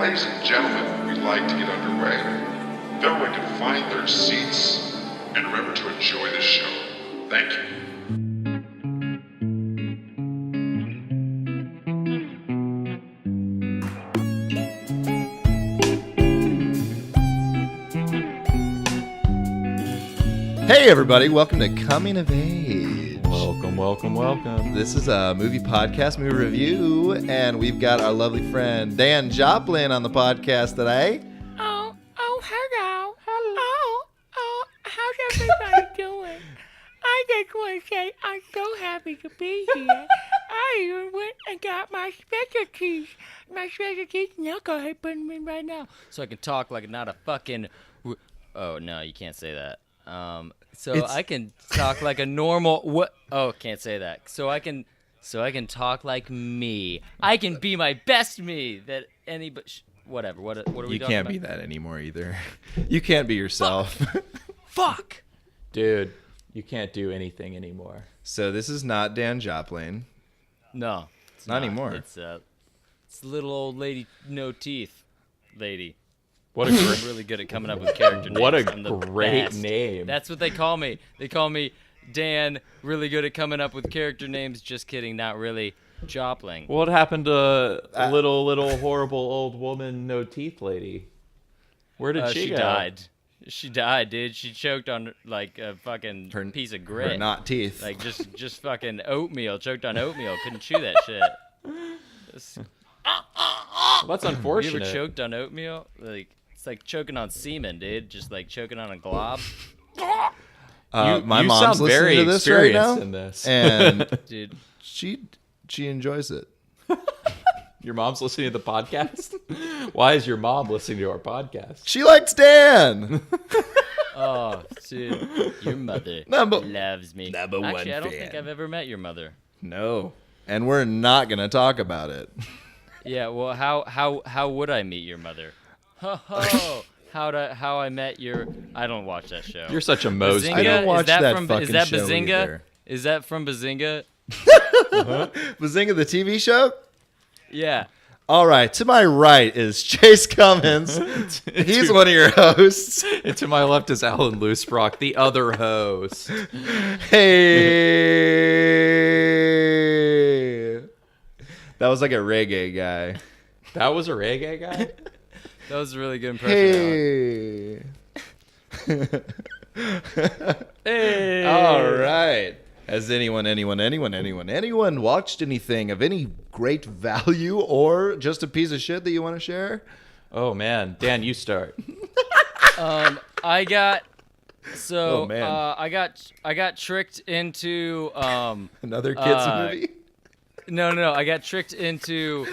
ladies and gentlemen, we'd like to get underway. They're going to find their seats and remember to enjoy the show. Thank you. Hey everybody, welcome to Coming of Age. Welcome. This is a movie podcast, movie review, and we've got our lovely friend Dan Jopling on the podcast today. Hello. How's everybody doing? I just want to say I'm so happy to be here. I even went and got my specialties. Now go ahead, put them in right now. So I can talk like not a fucking... Oh, no, you can't say that. I can talk like a normal... What? Oh, can't say that. So I can talk like me. I can be my best me that anybody... Whatever. What are we talking about? You can't be that anymore either. You can't be yourself. Fuck! Dude, you can't do anything anymore. So this is not Dan Jopling. No. It's Not anymore. It's little old lady, no teeth lady. What a I'm really good at coming up with character names. What a I'm the great best. name. That's what they call me. They call me Dan, really good at coming up with character names. Just kidding, not really. Jopling. What happened to little horrible old woman, no teeth lady? Where did she go? Died. She died, dude. She choked on like a fucking piece of grit. Her not teeth. Like just fucking oatmeal. Choked on oatmeal. Couldn't chew that shit. That's You unfortunate. ever choked on oatmeal? Like it's like choking on semen, dude. Just like choking on a glob. My you mom's sound listening very to this right now, experienced in this. and Dude. she enjoys it. Your mom's listening to the podcast? Why is your mom listening to our podcast? She likes Dan. Oh, dude. Your mother loves me. number one Actually, I don't fan. think I've ever met your mother. No, and we're not gonna talk about it. Yeah, well, how would I meet your mother? How I met your... I don't watch that show. You're such a Mose. Bazinga? I don't watch is that that from, fucking Is that show Bazinga? either. Is that from Bazinga? Bazinga, the TV show. Yeah. All right, to my right is Chase Cummins. He's one of your hosts. And to my left is Alan Loosebrock, the other host. Hey. That was like a reggae guy. That was a reggae guy? That was a really good impression. Hey. Hey. All right. Has anyone watched anything of any great value or just a piece of shit that you want to share? Oh, man. Dan, you start. I got... So, Oh, man. I got tricked into... Another kids movie? No. I got tricked into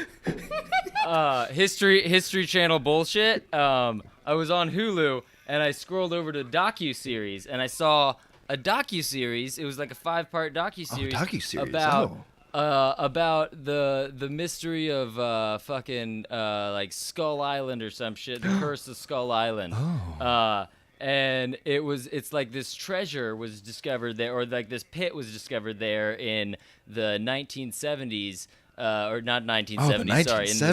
History Channel bullshit. I was on Hulu and I scrolled over to docuseries and I saw a docuseries. It was like a 5-part docuseries. docuseries. About the mystery of fucking like Skull Island or some shit. The Curse of Skull Island. And it's like this treasure was discovered there, or like this pit was discovered there in the 1970s, or not 1970s. Sorry, in the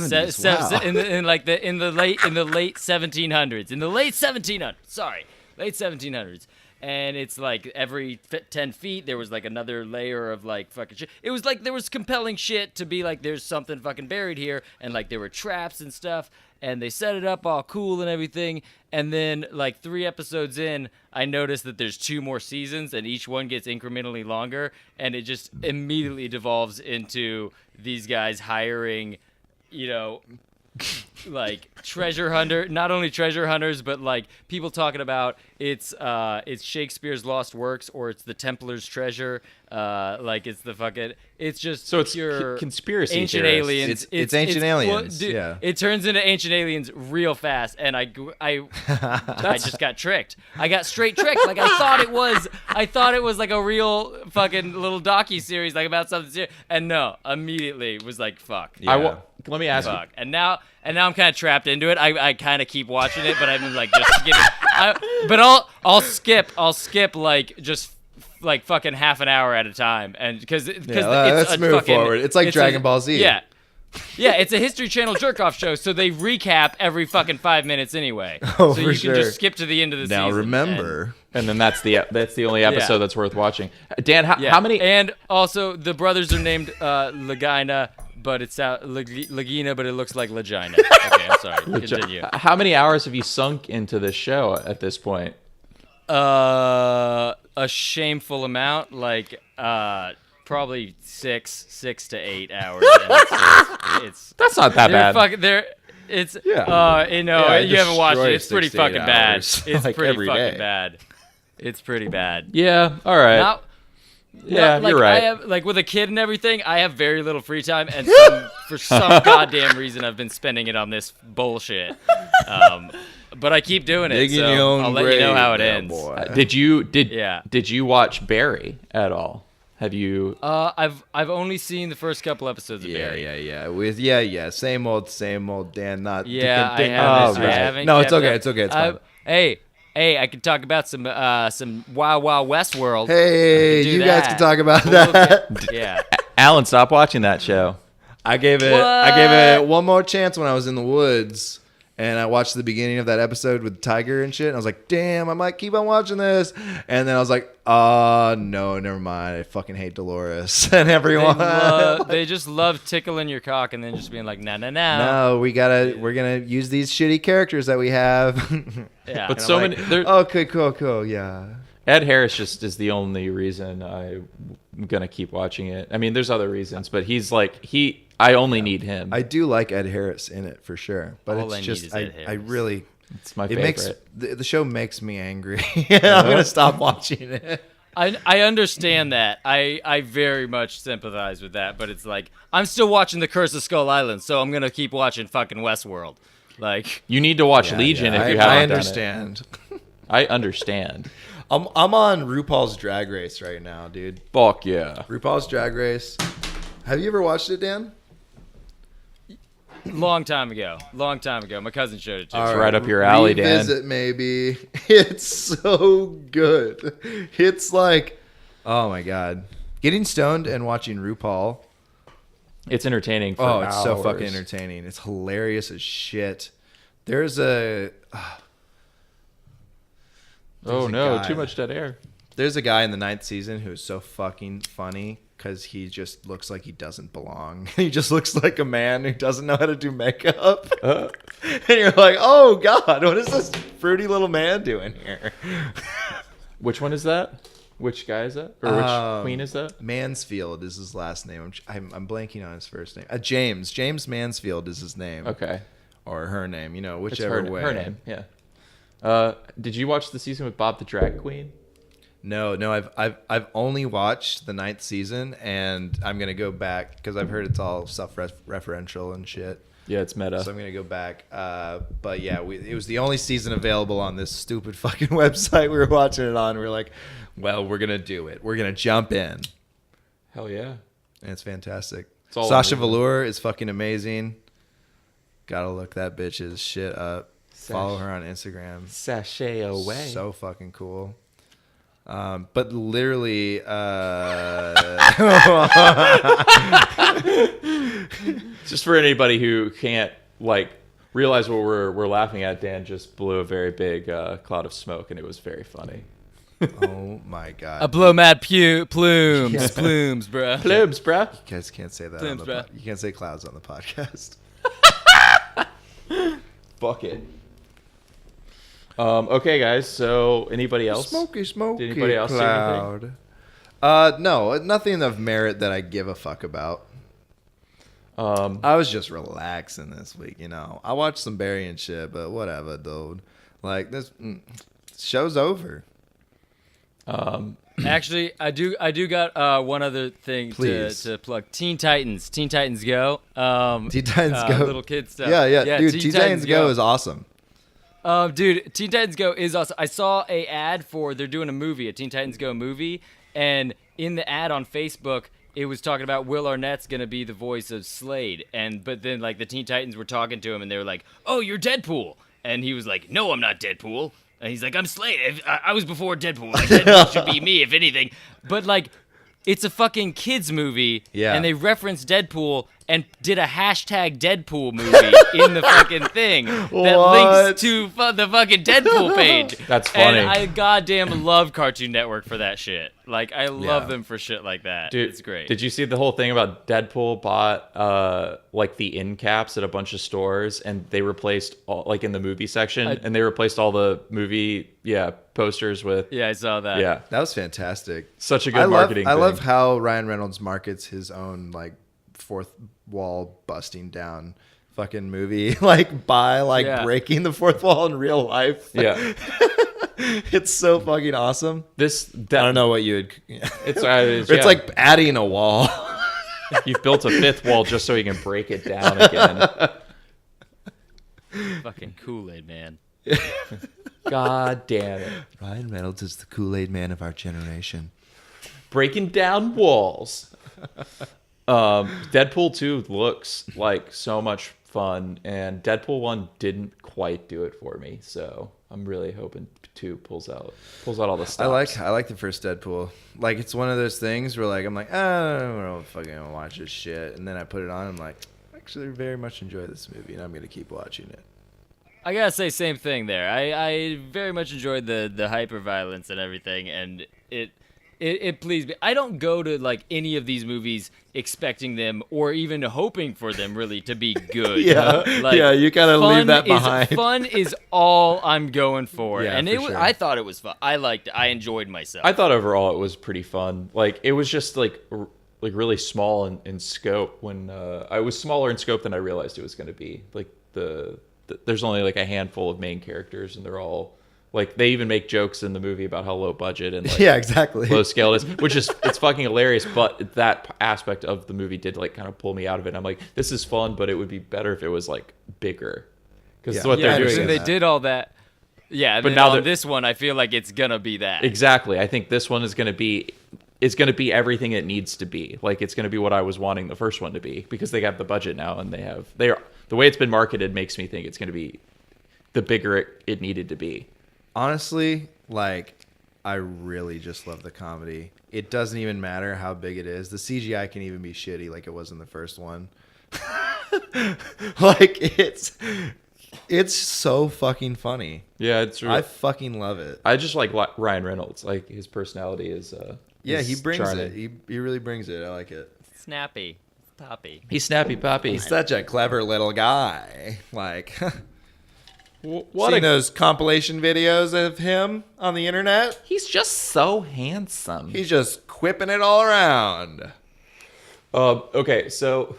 late 1700s. In the late 1700s. Sorry, late 1700s. And it's like every 10 feet there was like another layer of like fucking shit. It was like there was compelling shit to be like there's something fucking buried here, and like there were traps and stuff, and they set it up all cool and everything. And then like 3 episodes in, I noticed that there's 2 more seasons and each one gets incrementally longer, and it just immediately devolves into these guys hiring, like treasure hunter, not only treasure hunters, but like people talking about it's Shakespeare's lost works, or it's the Templar's treasure, like it's the fucking, it's just So it's pure conspiracy ancient theorists. aliens. It's ancient aliens, dude, yeah. It turns into ancient aliens real fast, and I just got tricked. I got straight tricked. Like I thought it was like a real fucking little docu-series like about something serious, and no, immediately was like fuck. Yeah. Let me ask you. Fuck. And now I'm kind of trapped into it. I kind of keep watching it, but I'm like just skipping. But I'll skip like just like fucking half an hour at a time, and because let's move forward. It's like Dragon Ball Z. Yeah. Yeah, it's a History Channel jerk-off show, so they recap every fucking 5 minutes anyway. Oh, so for you sure. can just skip to the end of the season. Now remember. And then that's the only episode that's worth watching. Dan, Yeah. how many? And also, the brothers are named Lagina, but it's Lagina, but it looks like Lagina. Okay, I'm sorry. Continue. How many hours have you sunk into this show at this point? A shameful amount, like probably 6 to 8 hours. And it's That's not that bad. It's Yeah. you Yeah, haven't watched destroy it. It's pretty 6 to 8 fucking bad. hours, It's like pretty every fucking day. bad. It's pretty bad. Yeah. All right. Now, yeah, like, you're right. I have, like with a kid and everything, I have very little free time, and for some goddamn reason, I've been spending it on this bullshit. But I keep doing it, Digging so your own I'll let you know how it grave, ends. boy. Did you watch Barry at all? Have you? I've only seen the first couple episodes of Barry. Yeah. Same old Dan. Not Yeah, ding- I ding- haven't. No, it's kept okay. up. It's okay. It's fine. Hey, I could talk about some Wild Wild West World. Hey, do you guys that. can talk about We'll that. yeah. Alan, stop watching that show. I gave it one more chance when I was in the woods, and I watched the beginning of that episode with Tiger and shit. And I was like, damn, I might keep on watching this. And then I was like, no, never mind. I fucking hate Dolores and everyone. They just love tickling your cock and then just being like, nah. No, we're gonna use these shitty characters that we have. Yeah. But And so I'm many. like, okay, cool, yeah. Ed Harris just is the only reason I'm gonna keep watching it. I mean, there's other reasons, but he's like I only need him. I do like Ed Harris in it for sure, but All I it's need just is Ed I Harris. really it's my it favorite. makes the show makes me angry. I'm gonna stop watching it. I understand that. I very much sympathize with that, but it's like I'm still watching The Curse of Skull Island, so I'm gonna keep watching fucking Westworld. Like You need to watch Legion if you haven't I done understand. it. I understand. I'm on RuPaul's Drag Race right now, dude. Fuck yeah. RuPaul's Drag Race. Have you ever watched it, Dan? long time ago. My cousin showed it to me. All right up your alley, Dan. Revisit maybe. It's so good. It's like, oh my god, getting stoned and watching RuPaul. It's entertaining for Oh, it's so hours. fucking entertaining. It's hilarious as shit. There's a Oh a no, guy. too much dead air. there's a guy in the 9th season who's so fucking funny because he just looks like he doesn't belong. He just looks like a man who doesn't know how to do makeup. And you're like, oh god, what is this fruity little man doing here? Which one is that? Which guy is that? Or which queen is that? Mansfield is his last name. I'm blanking on his first name. James Mansfield is his name. Okay. Or her name, It's whichever way. her name, yeah. Did you watch the season with Bob the Drag Queen? No, I've only watched the 9th season, and I'm gonna go back because I've heard it's all self-referential and shit. Yeah, it's meta. So I'm gonna go back. But yeah, it was the only season available on this stupid fucking website we were watching it on. We were like, well, we're gonna do it. We're gonna jump in, Hell yeah. and it's fantastic. It's all Sasha amazing. Velour is fucking amazing. Gotta look that bitch's shit up. Follow her on Instagram. Sashay away. So fucking cool. But literally, Just for anybody who can't realize what we're laughing at, Dan just blew a very big cloud of smoke, and it was very funny. oh my god. I blow mad plumes, bro. Plumes, bruh. You guys can't say that Plumes, on the bruh. you can't say clouds on the podcast. Fuck it. Okay, guys. So, anybody else? Smoky Did anybody else see anything? cloud. No, nothing of merit that I give a fuck about. I was just relaxing this week, I watched some Barry and shit, but whatever, dude. Like this show's over. Actually, I do got one other thing Please. to plug. Teen Titans Go. Teen Titans Go. Little kid stuff. Yeah, dude. Teen Titans Go is awesome. Dude, Teen Titans Go is awesome. I saw a ad they're doing a movie, a Teen Titans Go movie, and in the ad on Facebook, it was talking about Will Arnett's gonna be the voice of Slade, but then the Teen Titans were talking to him, and they were like, "Oh, you're Deadpool," and he was like, "No, I'm not Deadpool," and he's like, "I'm Slade. I was before Deadpool. Deadpool should be me, if anything." But it's a fucking kids movie, Yeah. and they reference Deadpool, and did a hashtag Deadpool movie in the fucking thing that links to the fucking Deadpool page. That's funny. And I goddamn love Cartoon Network for that shit. Like, I love them for shit like that. Dude, it's great. Did you see the whole thing about Deadpool bought like the end caps at a bunch of stores, and they replaced all, like in the movie section, and they replaced all the movie posters with Yeah, I saw that. yeah. That was fantastic. Such a good marketing I thing. love how Ryan Reynolds markets his own like fourth wall busting down fucking movie, like by breaking the fourth wall in real life. Yeah. It's so fucking awesome. I don't know what you would. It's like adding a wall. You've built a fifth wall just so you can break it down again. Fucking Kool-Aid man. God damn it. Ryan Reynolds is the Kool-Aid man of our generation. Breaking down walls. Deadpool 2 looks like so much fun, and Deadpool 1 didn't quite do it for me, so I'm really hoping 2 pulls out all the stops. I like the first Deadpool. Like, it's one of those things where like I'm like, I don't know, fucking watch this shit, and then I put it on. I'm like, I actually very much enjoy this movie, and I'm gonna keep watching it. I gotta say, same thing there. I very much enjoyed the hyper violence and everything, and it pleased me. I don't go to like any of these movies expecting them or even hoping for them really to be good. You gotta leave that behind. Fun is all I'm going for, Yeah, and for sure. I thought it was fun. I liked it. I enjoyed myself. I thought overall it was pretty fun. Like, it was just like really small in scope. When I was smaller in scope than I realized it was going to be. Like there's only like a handful of main characters, and they're all like, they even make jokes in the movie about how low budget and like exactly low scale it is, which is, it's fucking hilarious. But that aspect of the movie did like kind of pull me out of it. I'm like, this is fun, but it would be better if it was like bigger, because it's what they're doing. They did all that. Yeah, but now this one, I feel like it's gonna be that. Exactly. I think this one is gonna be everything it needs to be. Like, it's gonna be what I was wanting the first one to be, because they have the budget now, and they are the way it's been marketed makes me think it's gonna be the bigger it needed to be. Honestly, like, I really just love the comedy. It doesn't even matter how big it is. The CGI can even be shitty like it was in the first one. Like, it's so fucking funny. Yeah, it's real. I fucking love it. I just like Ryan Reynolds. Like, his personality is he brings charming. it. He really brings it. I like it. Snappy, poppy. He's snappy poppy. He's such a clever little guy. Like, What seen those compilation videos of him on the internet? He's just so handsome. He's just quipping it all around. Okay, so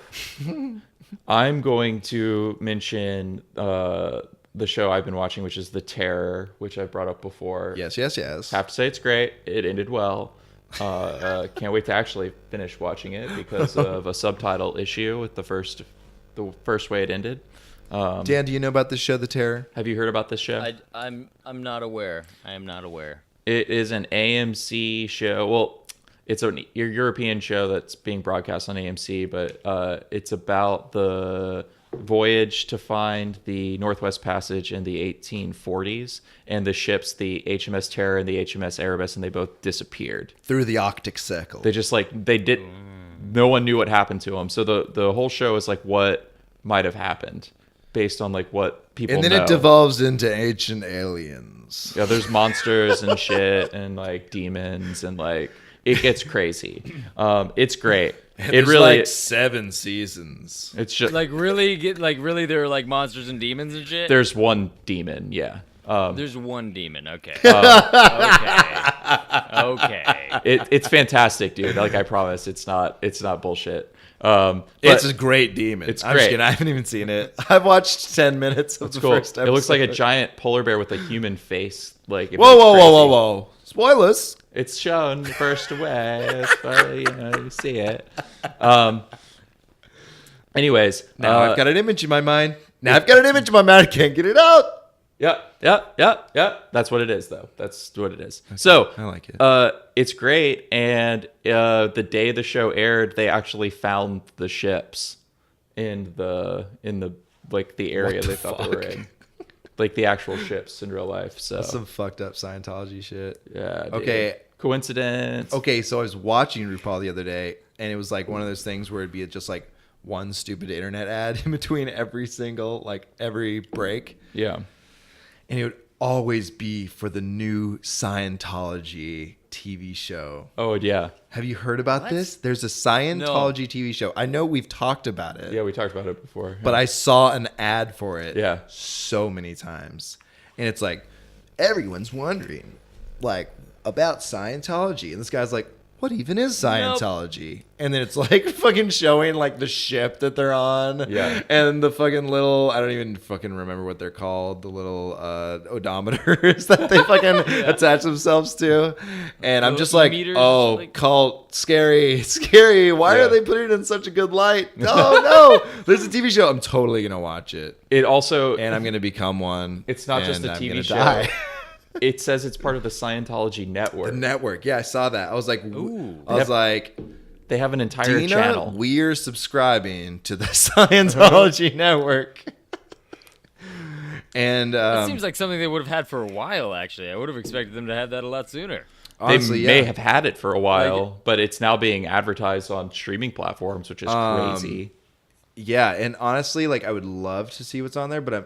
I'm going to mention the show I've been watching, which is The Terror, which I've brought up before. Yes. Have to say it's great. It ended well. Can't wait to actually finish watching it because of a subtitle issue with the first way it ended. Dan, do you know about this show, The Terror? Have you heard about this show? I'm not aware. I am not aware. It is an AMC show. Well, it's a European show that's being broadcast on AMC, but it's about the voyage to find the Northwest Passage in the 1840s, and the ships, the HMS Terror and the HMS Erebus, and they both disappeared Through the Arctic Circle. They just no one knew what happened to them. So the whole show is like what might have happened, based on like what people know. And then it devolves into ancient aliens. Yeah, there's monsters and shit and like demons, and like it gets crazy. It's great. And it really like 7 seasons. It's just really there are like monsters and demons and shit. There's one demon, yeah. There's one demon. Okay. Okay. It's fantastic, dude. Like, I promise, it's not bullshit. It's a great demon. It's I'm great. just kidding. I haven't even seen it. I've watched 10 minutes of the first episode. It looks like a giant polar bear with a human face. Like, Whoa. Spoilers. It's shown first away, but you see it. Anyways, Now I've got an image in my mind. I can't get it out. Yep. That's what it is, though. That's what it is. So I like it. It's great. And the day the show aired, they actually found the ships in the like the area they thought they were in, like the actual ships in real life. So That's some fucked up Scientology shit. yeah. Dude. Okay. Coincidence. Okay, so I was watching RuPaul the other day, and it was like one of those things where it'd be just like one stupid internet ad in between every break. Yeah. And it would always be for the new Scientology TV show. Oh, yeah. Have you heard about this? There's a Scientology TV show. I know we've talked about it. Yeah, we talked about it before. But I saw an ad for it Yeah. so many times. And it's like, everyone's wondering, like, about Scientology. And this guy's like, what even is Scientology? And then it's like fucking showing like the ship that they're on. Yeah. And the fucking little, I don't even fucking remember what they're called. The little odometers that they fucking attach themselves to. And I'm Little just like, e-meters, oh, like- cult, scary. Why Yeah. are they putting it in such a good light? Oh, no. There's a TV show. I'm totally going to watch it. It also, And I'm going to become one. it's not just and a I'm TV gonna show. die. It says it's part of the Scientology network. The network. Yeah, I saw that. I was like, Ooh. I was like, They have an entire Dina, channel. we're subscribing to the Scientology network. And That seems like something they would have had for a while. Actually, I would have expected them to have that a lot sooner. honestly, They may yeah. have had it for a while, but it's now being advertised on streaming platforms, which is crazy. Yeah, and honestly, like I would love to see what's on there, but I'm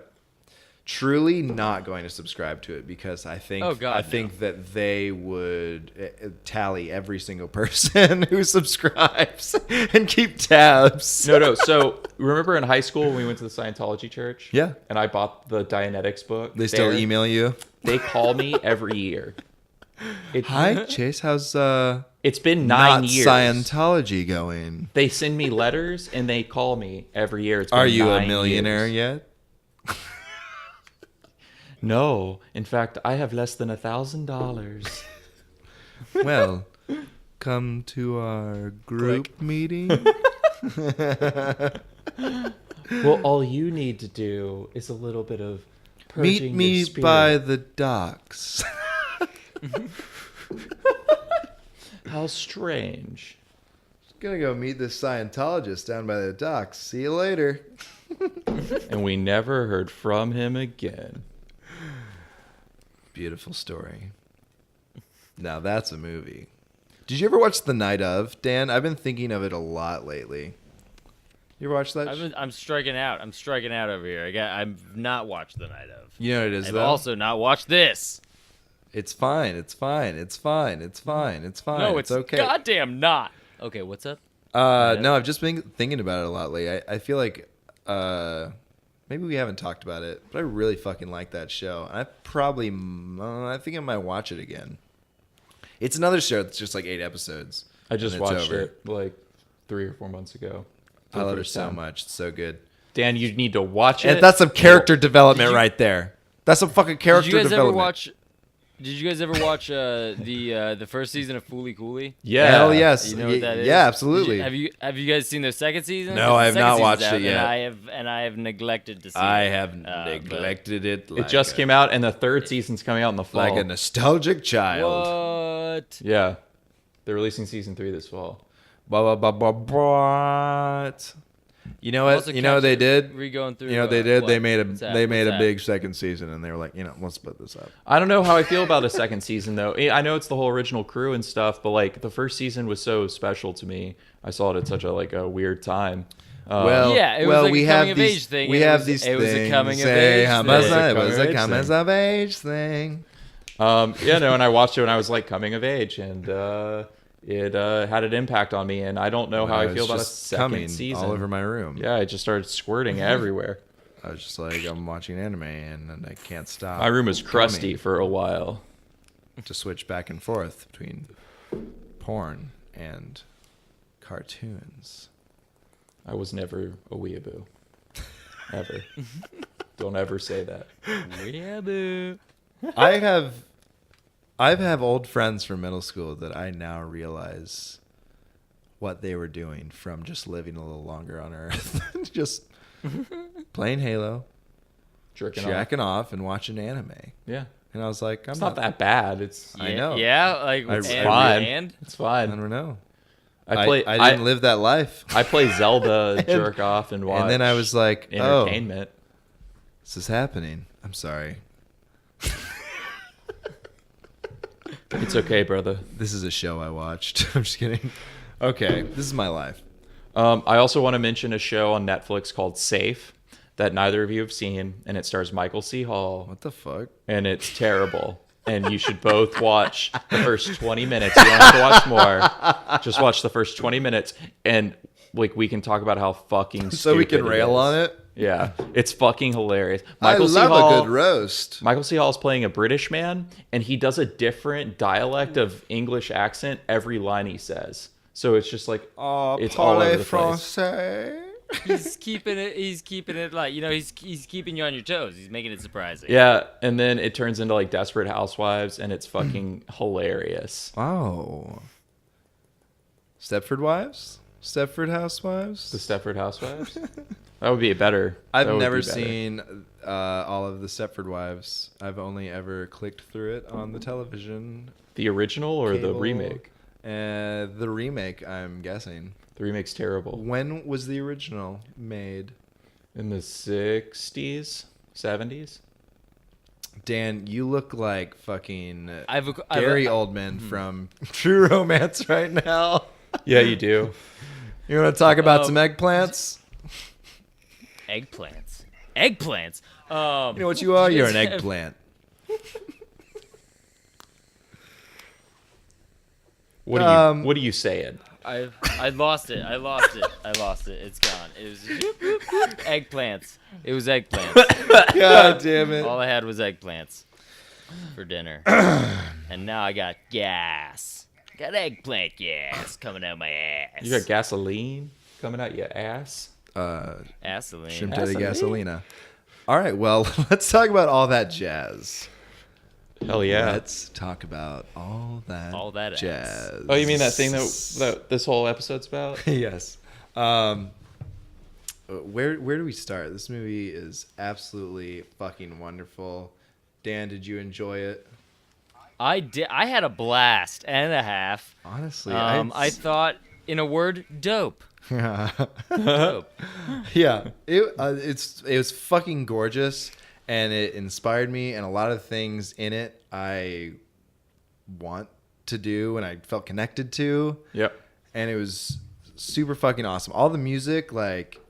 truly not going to subscribe to it because I think Oh, God, I think that they would tally every single person who subscribes and keep tabs. No. So remember in high school when we went to the Scientology church? Yeah. And I bought the Dianetics book. They still there. email you. They call me every year. Hi, Chase. How's It's been not 9 years. Scientology going? They send me letters and they call me every year. It's been Are you a 9 millionaire years. yet? No. In fact, I have less than $1,000. Well, come to our group meeting. Well, all you need to do is a little bit of Meet purging me your spirit. by the docks. How strange. Gonna go meet this Scientologist down by the docks. See you later. And we never heard from him again. Beautiful story. Now that's a movie. Did you ever watch The Night Of, Dan? I've been thinking of it a lot lately. You ever watch that? I'm striking out. I'm striking out over here. I've not watched The Night Of. You know what it is, I've though? also not watched this. It's fine. It's fine. It's fine. It's fine. It's fine. No, it's okay. goddamn not. Okay, what's up? No, I've just been thinking about it a lot lately. I feel like maybe we haven't talked about it, but I really fucking like that show. I think I might watch it again. It's another show that's just like 8 episodes. I just and it's watched over. it like 3 or 4 months ago. for I the love it first so time. much. It's so good. Dan, you need to watch And it. that's some character development you- right there. That's some fucking character Did you guys development. ever watch? Did you guys ever watch the first season of Fooly Cooley? Yeah. Hell yes. You know what that is? Yeah, absolutely. Have you guys seen the second season? No, 'Cause I the have second not season's watched out, it yet. And I have neglected to see I it. have but- neglected it. It just came out, and the 3rd season's coming out in the fall. like a nostalgic child. What? Yeah. They're releasing season 3 this fall. But you know Also what? You know what they did? Re-going through. You know what they did? what? They made a What's that? they made What's a that? big second season, and they were like, let's split this up. I don't know how I feel about a second season, though. I know it's the whole original crew and stuff, but like the first season was so special to me. I saw it at such a weird time. Well, Yeah, it was well, like a we coming have of these, age thing. We It have was- these it was a things. coming of Say, age how thing. much It was a it was a coming coming of of age thing. And I watched it when I was like coming of age, and it had an impact on me. And I don't know how I feel about a second coming season. all over my room. Yeah, it just started squirting everywhere. I was just like, I'm watching anime, and I can't stop. My room was crusty coming. for a while. To switch back and forth between porn and cartoons. I was never a weeaboo. Ever. Don't ever say that. Yeah, boo. I have old friends from middle school that I now realize what they were doing from just living a little longer on Earth. Just playing Halo, Jerking off. jacking off, and watching anime. Yeah. And I was like, It's not that bad. It's I know. Yeah, like I- and, fine. and It's I fine. don't know. I play. I didn't live that life. I play Zelda, jerk off, and watch. And then I was like, oh, entertainment. this is happening. I'm sorry. It's okay, brother. This is a show I watched. I'm just kidding. Okay, this is my life. I also want to mention a show on Netflix called Safe that neither of you have seen, and it stars Michael C. Hall, What the fuck? and it's terrible. And you should both watch the first 20 minutes. You don't have to watch more. Just watch the first 20 minutes, and like we can talk about how fucking So we can stupid rail is. on it. Yeah, it's fucking hilarious. I love a good roast. Michael C. Hall is playing a British man, and he does a different dialect of English accent every line he says. So it's just like it's all over the place. He's keeping it. He's keeping it like He's keeping you on your toes. He's making it surprising. Yeah, and then it turns into like Desperate Housewives, and it's fucking hilarious. Oh. Stepford Wives? Stepford Housewives? The Stepford Housewives. That would be better. I've That would never be better. seen all of the Stepford Wives. I've only ever clicked through it on the television. The original or the Cable. remake. The remake, I'm guessing. The remake's terrible. When was the original made? In the 60s, 70s. Dan, you look like fucking I've Gary Oldman from True Romance right now. Yeah, you do. You want to talk about some eggplants? Eggplants. You know what you are? You're an eggplant. What are you saying? I lost it. It's gone. It was eggplants. It was eggplants. God damn it. All I had was eggplants for dinner. And now I got gas. Got eggplant gas coming out my ass. You got gasoline coming out your ass? Gasoline. Shrimp Daddy Gasolina. All right, well, let's talk about all that jazz. Hell yeah. Let's talk about all that jazz. ass. Oh, you mean that thing that this whole episode's about? Yes. Where do we start? This movie is absolutely fucking wonderful. Dan, did you enjoy it? I did. I had a blast and a half. Honestly, I thought, in a word, dope. Dope. Yeah, it was fucking gorgeous, and it inspired me, and a lot of things in it I want to do and I felt connected to. Yep. And it was super fucking awesome. All the music, like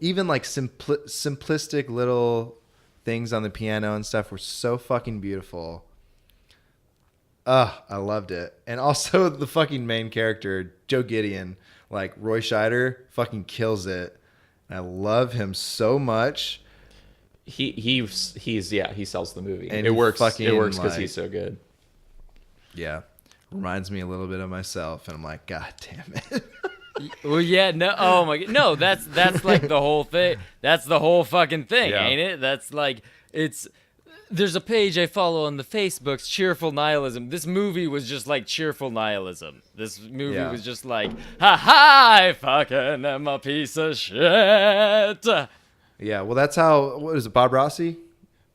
even like simplistic little things on the piano and stuff, were so fucking beautiful. I loved it. And also the fucking main character, Joe Gideon, like Roy Scheider, fucking kills it. And I love him so much. He sells the movie. And it he works. fucking, It works because like- he's so good. Yeah. Reminds me a little bit of myself. And I'm like, God damn it. Well, yeah, no, oh my god, no, that's like the whole thing. That's the whole fucking thing, Yeah. ain't it? That's like, there's a page I follow on the Facebook's Cheerful Nihilism. This movie was just like cheerful nihilism. This movie Yeah. was just like, I fucking am a piece of shit. Yeah. Well, that's how, what is it, Bob Rossi?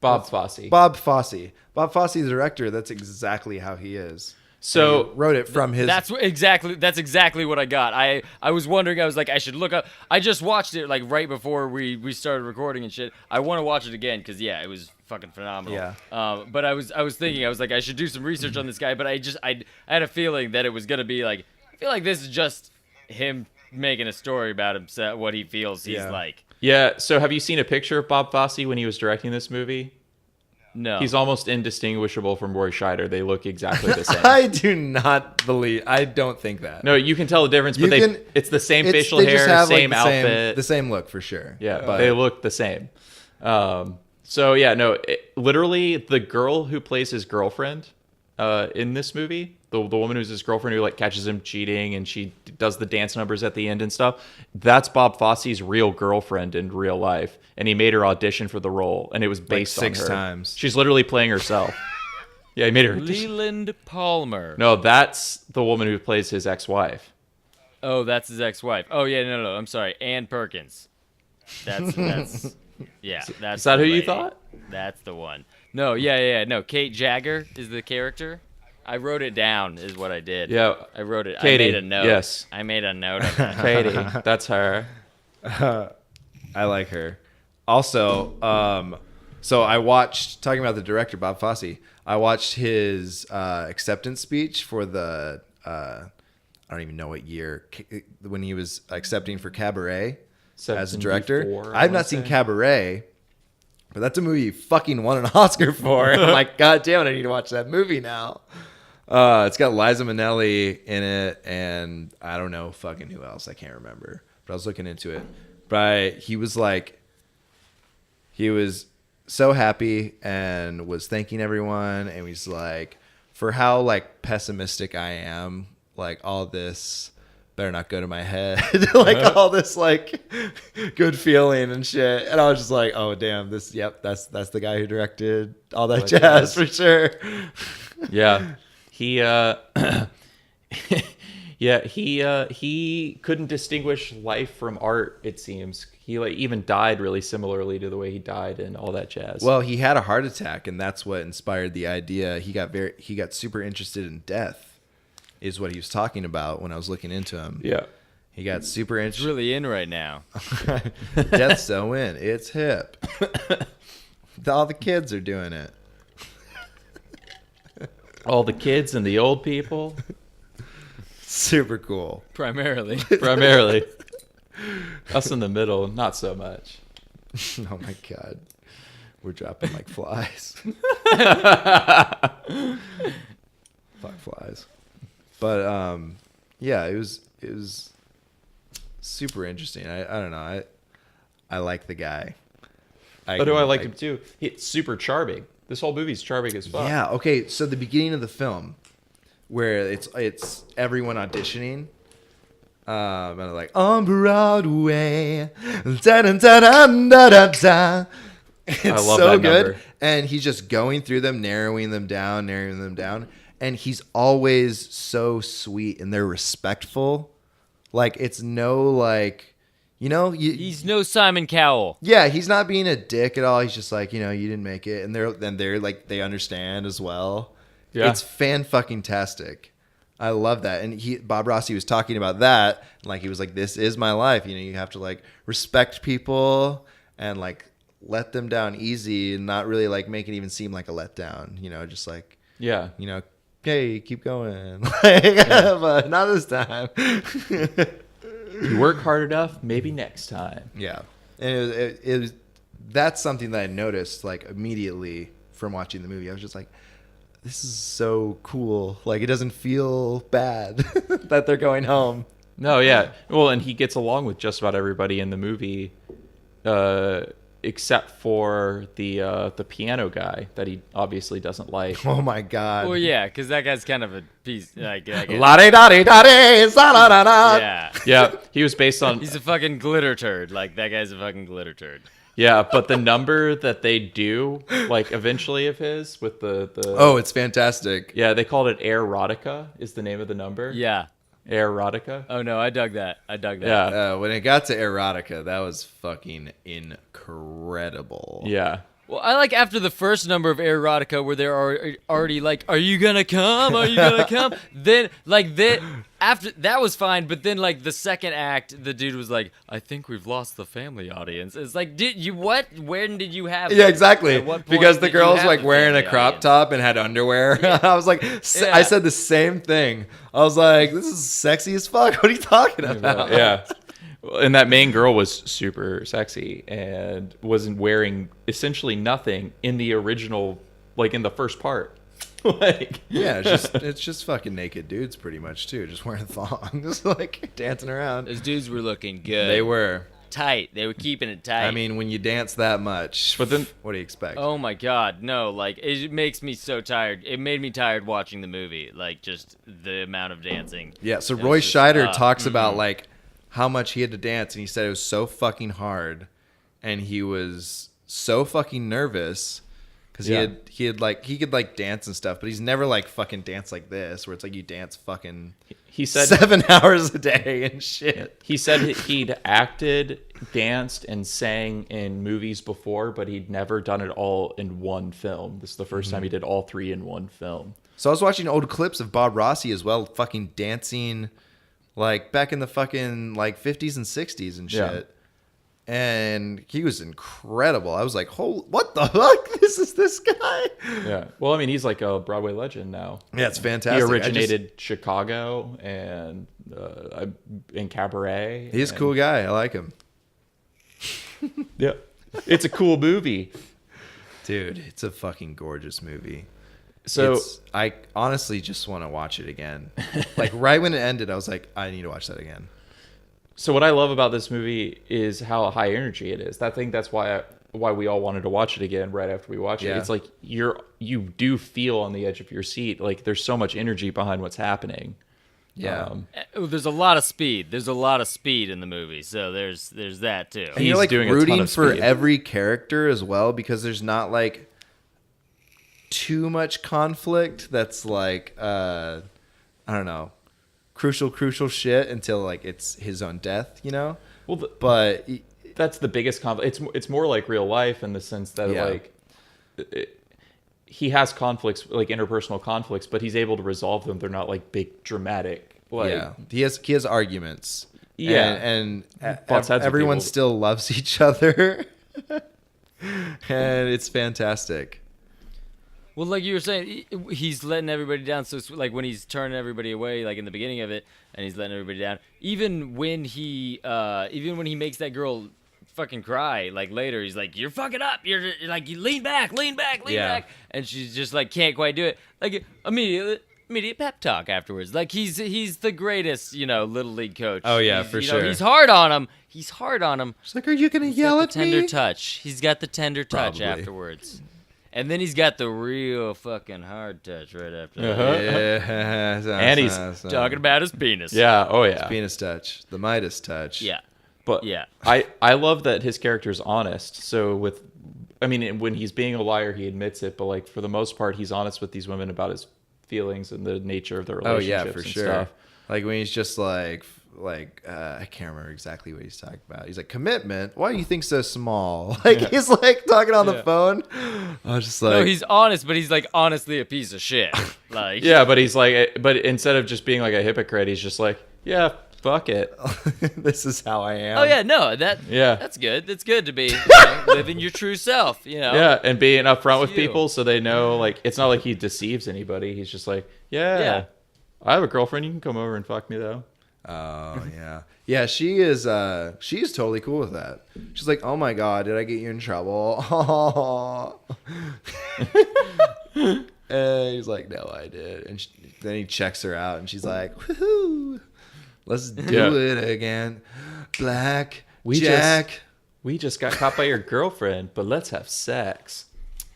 Bob Fosse. Bob Fosse. Bob Fosse, the director, that's exactly how he is. So He wrote it from his... That's exactly what I got. I was wondering. I was like, I should look up. I just watched it like right before we started recording and shit. I want to watch it again because yeah, it was fucking phenomenal. Yeah. But I was thinking, I was like, I should do some research on this guy. But I had a feeling that it was gonna be like, I feel like this is just him making a story about himself, what he feels he's Yeah. like. Yeah. So have you seen a picture of Bob Fosse when he was directing this movie? No. He's almost indistinguishable from Roy Scheider. They look exactly the same. I do not believe... I don't think that. No, you can tell the difference, but it's the same facial they hair, just have, same like, outfit. the same look for sure. Yeah, but they look the same. So yeah, no, literally the girl who plays his girlfriend in this movie, the woman who's his girlfriend who like catches him cheating and she does the dance numbers at the end and stuff, that's Bob Fosse's real girlfriend in real life, and he made her audition for the role, and it was based on her. 6 times. She's literally playing herself. Yeah, he made her. Leland Palmer. No, that's the woman who plays his ex-wife. Oh, that's his ex-wife. Oh yeah, no, I'm sorry, Ann Perkins. That's yeah. That's Is that the who you lady. thought? That's the one. No, yeah. No, Kate Jagger is the character. I wrote it down. Is what I did. Yeah. I wrote it. Katie, I made a note. yes. I made a note of it. Katie, that's her. I like her. Also, so I watched, talking about the director, Bob Fosse, I watched his acceptance speech for the I don't even know what year, when he was accepting for Cabaret as a director. 74, I've not seen Cabaret, but that's a movie he fucking won an Oscar for. I'm like, God damn it, I need to watch that movie now. It's got Liza Minnelli in it, and I don't know fucking who else. I can't remember, but I was looking into it. But he was so happy and was thanking everyone, and he's like, for how like pessimistic I am, like all this better not go to my head. Like all this like good feeling and shit. And I was just like, oh damn, that's the guy who directed all that jazz for sure. Yeah. He he couldn't distinguish life from art, it seems. He like even died really similarly to the way he died in All That Jazz. Well, he had a heart attack, and that's what inspired the idea. He got super interested in death, is what he was talking about when I was looking into him. Yeah. He got super It's interested. really in right now. Death's so in. It's hip. All the kids are doing it. All the kids and the old people. Super cool. Primarily. Primarily. Us in the middle, not so much. Oh my god, we're dropping like flies. Fuck flies. But yeah, it was super interesting. I don't know. I like the guy. I liked him too. He's super charming. This whole movie's charming as fuck. Yeah. Okay. So the beginning of the film, where it's everyone auditioning. And they're like, on Broadway. Da, da, da, da, da, da, da. It's I love so that good. number. And he's just going through them, narrowing them down. And he's always so sweet, and they're respectful. Like, it's no, like, you know. He's no Simon Cowell. Yeah, he's not being a dick at all. He's just like, you know, you didn't make it. And they're like, they understand as well. Yeah. It's fan-fucking-tastic. I love that. And Bob Rossi was talking about that. Like, he was like, this is my life. You know, you have to like respect people and like let them down easy and not really like make it even seem like a letdown. You know, just like, Yeah. you know, hey, keep going. But not this time. You work hard enough, maybe next time. Yeah. And it was that's something that I noticed like immediately from watching the movie. I was just like, this is so cool. Like, it doesn't feel bad that they're going home. No, yeah. Well, and he gets along with just about everybody in the movie, except for the piano guy that he obviously doesn't like. Oh my god. Well, yeah, because that guy's kind of a piece. Like, La-di-da-di-da-di, sa-da-da-da. yeah. Yeah, he was based on. He's a fucking glitter turd. Like, that guy's a fucking glitter turd. Yeah, but the number that they do, like eventually of his with the Oh, it's fantastic. yeah, they called it Erotica is the name of the number. Yeah. Erotica. Oh, no, I dug that. Yeah. When it got to erotica, that was fucking incredible. Yeah. Well, I like after the first number of erotica where they're already like, "Are you gonna come? Are you gonna come?" Then like that after that was fine, but then like the second act, the dude was like, "I think we've lost the family audience." It's like, did you what? When did you have? Yeah, it? exactly. At what point Because the did you girl's have like the wearing a family crop audience? top and had underwear. I was like, Yeah. I said the same thing. I was like, this is sexy as fuck. What are you talking about? Yeah. And that main girl was super sexy and wasn't wearing essentially nothing in the original, like in the first part. Like, Yeah, it's just fucking naked dudes pretty much too, just wearing thongs, just like dancing around. Those dudes were looking good. They were. tight. They were keeping it tight. I mean, when you dance that much, But then- what do you expect? Oh my god, no, like it makes me so tired. It made me tired watching the movie, like just the amount of dancing. Yeah, so It Roy was just, Scheider talks about like how much he had to dance, and he said it was so fucking hard, and he was so fucking nervous because Yeah. he could like dance and stuff, but he's never like fucking dance like this, where it's like you dance fucking he said 7 hours a day and shit. he said he'd acted, danced, and sang in movies before, but he'd never done it all in one film. This is the first time he did all three in one film. So I was watching old clips of Bob Rossi as well, fucking dancing like back in the fucking like 50s and 60s and shit. Yeah. and he was incredible. I was like, "Holy, what the fuck? This guy?" Yeah. Well, I mean, he's like a Broadway legend now. Yeah, it's fantastic. He originated Chicago and in Cabaret. He's a cool guy. I like him. Yeah. It's a cool movie. Dude, it's a fucking gorgeous movie. So I honestly just want to watch it again. Like right when it ended, I was like, I need to watch that again. So what I love about this movie is how high energy it is. I think that's why we all wanted to watch it again right after we watched it. Yeah. It's like you do feel on the edge of your seat. Like there's so much energy behind what's happening. Yeah. There's a lot of speed. There's a lot of speed in the movie, so there's that too. And you're He's like doing a ton rooting of for speed. every character as well because there's not like too much conflict that's like I don't know, crucial shit until like it's his own death, you know? Well, But that's the biggest conflict. It's more like real life in the sense that Yeah. like he has conflicts, like interpersonal conflicts, but he's able to resolve them. They're not like big dramatic. Like, yeah, he has arguments. Yeah. and Butts heads with everyone people. still loves each other, and it's fantastic. Well, like you were saying, he's letting everybody down. So it's like when he's turning everybody away, like in the beginning of it, and he's letting everybody down. Even when he makes that girl fucking cry, like later, he's like, "You're fucking up. You're like, you lean back, Yeah. and she's just like, can't quite do it. Like immediate pep talk afterwards. Like he's the greatest, little league coach. Oh, yeah, He's, for sure. He's hard on him. He's hard on him. She's like, "Are you gonna yell Got at the tender me?" touch. He's got the tender touch Probably. afterwards. And then he's got the real fucking hard touch right after that. Yeah, And he's Talking about his penis. Yeah. Oh yeah. penis touch, the Midas touch. Yeah. But Yeah. I love that his character's honest. So when he's being a liar, he admits it. But like for the most part, he's honest with these women about his feelings and the nature of their Oh relationships. yeah, for and sure. Stuff. Like when he's just like I can't remember exactly what he's talking about. He's like, commitment. Why do you think so small? Like he's like talking on the phone. I was just like, No, he's honest, but he's like honestly a piece of shit. Like Yeah, but he's like, but instead of just being like a hypocrite, he's just like, yeah, fuck it. this is how I am. Oh yeah, no, Yeah. that's good. That's good to be living your true self. Yeah, and being upfront with you. people so they know, like, it's not like he deceives anybody. He's just like, yeah, I have a girlfriend. You can come over and fuck me though. Oh yeah, yeah. She is totally cool with that. She's like, oh my god, did I get you in trouble? And he's like, no, I did. And then he checks her out, and she's like, woohoo, let's do it again. Black Jack. We just got caught by your girlfriend, but let's have sex.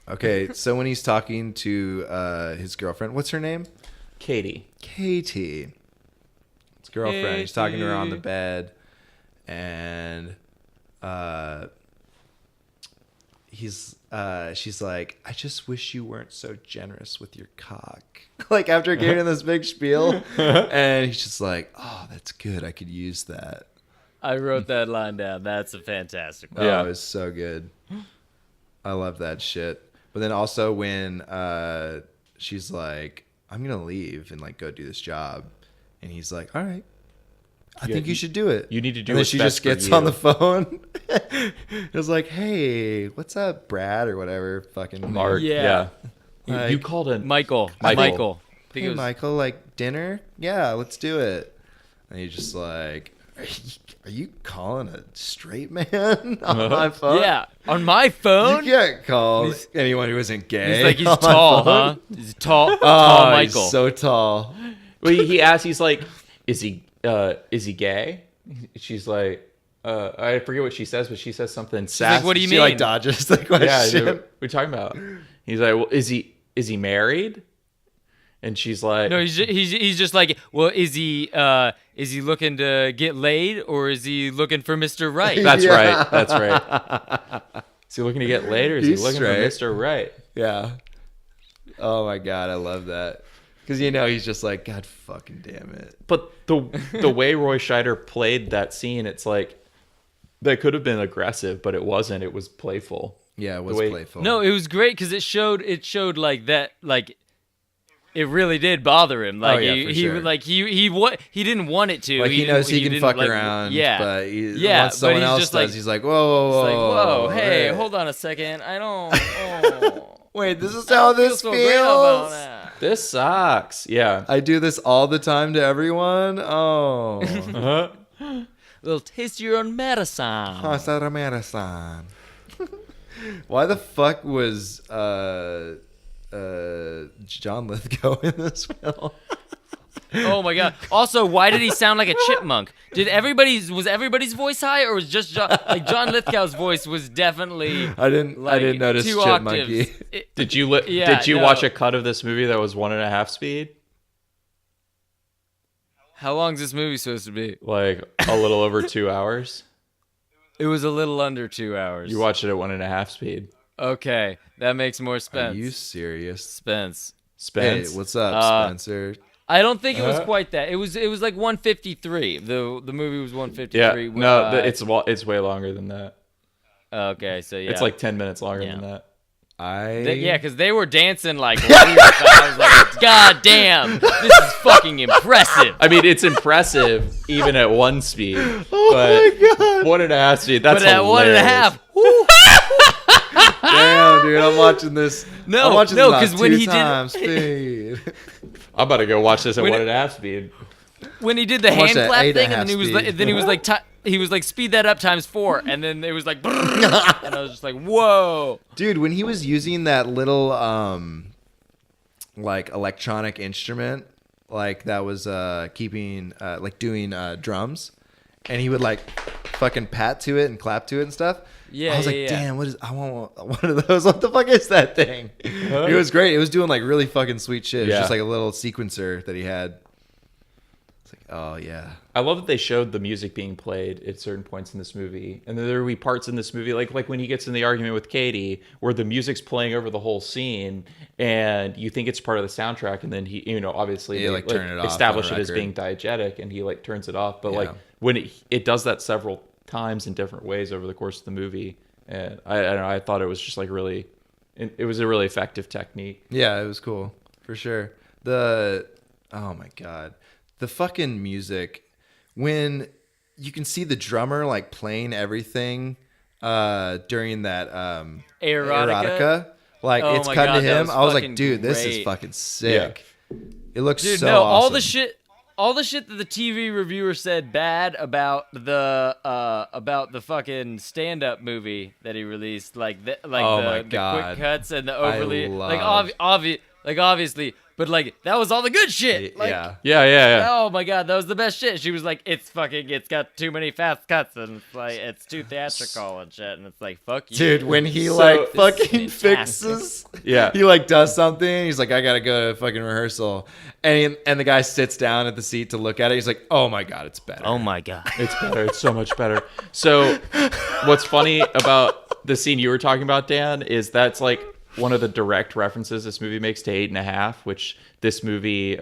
Okay, so when he's talking to his girlfriend, what's her name? Katie. Katie. His girlfriend. He's talking to her on the bed, and she's like, I just wish you weren't so generous with your cock. Like after giving this big spiel, and he's just like, oh, that's good. I could use that. I wrote that line down. That's a fantastic one. Oh, it was so good. I love that shit. But then also when she's like, I'm gonna leave and like go do this job, and he's like, all right, I think you should do it. You need to do And then what's she best just for gets you. on the phone. It was like, hey, what's up, Brad or whatever, fucking Mark. Yeah. Yeah. You Like, called him Michael. Michael. I think Hey, it was, Michael, like dinner? Yeah, let's do it. And he's just like, are you calling a straight man on my phone? yeah, on my You phone. can't call anyone who isn't gay. He's like, he's on my tall, phone. huh? He's tall, Oh, tall Michael. he's so tall. Well, he asks, he's like, is he gay? She's like, I forget what she says, but she says something sassy. like, what do you She like mean? dodges the Yeah, question. dude, what are you talking about? He's like, well, is he married? And she's like, No, he's just like, well, is he looking to get laid or is he looking for Mr. Right? that's Yeah. right, that's right. Is he looking to get laid or is He's he looking straight. for Mr. Right? Yeah. Oh my god, I love that. Because he's just like, God fucking damn it. But the way Roy Scheider played that scene, it's like that could have been aggressive, but it wasn't. It was playful. Yeah, it was way- playful. No, it was great because it showed like that, like it really did bother him. Like for sure. he didn't want it to. Like he knows he can didn't, fuck like, around. Yeah, But yeah. once someone but else just does, like, he's like, whoa, it's like, whoa, hey, right. hold on a second. I don't. Oh, Wait, this is how this feel so great about feels. that. This sucks. Yeah. I do this all the time to everyone. Oh, Uh-huh. Little taste of your own medicine. medicine. Why the fuck was John Lithgow in this film? Oh my god! Also, why did he sound like a chipmunk? Was everybody's voice high, or was just John Lithgow's voice was definitely? I didn't notice 2 chipmunky. octaves. Did you no. watch a cut of this movie that was 1.5 speed? How long is this movie supposed to be? Like a little over 2 hours. It was a little under 2 hours. You watched it at 1.5 speed. Okay, that makes more Are sense. you serious? Spence. Spence. Hey, what's up, Spencer? I don't think it was quite that. It was like 153. The movie was 153. Yeah. No, it's way longer than that. Okay, so yeah. It's like 10 minutes longer Yeah. than that. Because they were dancing like weird. I was like, God damn, this is fucking impressive. I mean, it's impressive even at 1 speed. Oh but my God. 1.5 speed, that's But at hilarious. 1.5, whoo. Damn, dude, I'm watching this. No, I'm watching no, this 'cause when he did- times speed. I'm about to go watch this at When 1.5 speed. When he did the watched hand that clap 8.5 thing, and then he was like, speed. he was like speed that up times 4, and then it was like, and I was just like, whoa. Dude, when he was using that little like electronic instrument, like that was keeping like doing drums, and he would like fucking pat to it and clap to it and stuff. Yeah, I was like, yeah. damn, I want one of those. What the fuck is that thing? It was great. It was doing like really fucking sweet shit. It was Yeah. just like a little sequencer that he had. It's like, oh yeah. I love that they showed the music being played at certain points in this movie, and then there will be parts in this movie, like when he gets in the argument with Katie, where the music's playing over the whole scene, and you think it's part of the soundtrack, and then he, obviously Yeah, they, like, turn it off establish on it the as being record. diegetic, and he like turns it off. But Yeah. like when it does that several times in different ways over the course of the movie, and I don't know, I thought it was just like really, it was a really effective technique. Yeah, it was cool for sure. Oh my god, the fucking music when you can see the drummer like playing everything during that erotica. Like Oh it's my cut God, to that him. was I was like, fucking dude, this is great. fucking sick. It looks Dude, so no, awesome. all the shit that the TV reviewer said bad about the fucking stand-up movie that he released, like the Oh my the God. quick cuts and the overly love- obviously, but like that was all the good shit. Like, Yeah. Yeah. oh my God, that was the best shit. She was like, it's got too many fast cuts and it's like it's too theatrical and shit, and it's like, fuck you, Dude, when he So- like This is fucking fantastic. fixes, Yeah. he like does something. He's like, I gotta go to fucking rehearsal, and the guy sits down at the seat to look at it. He's like, oh my god, it's better. Oh my God. It's better. It's so much better. So, what's funny about the scene you were talking about, Dan, is that's like one of the direct references this movie makes to 8.5, which this movie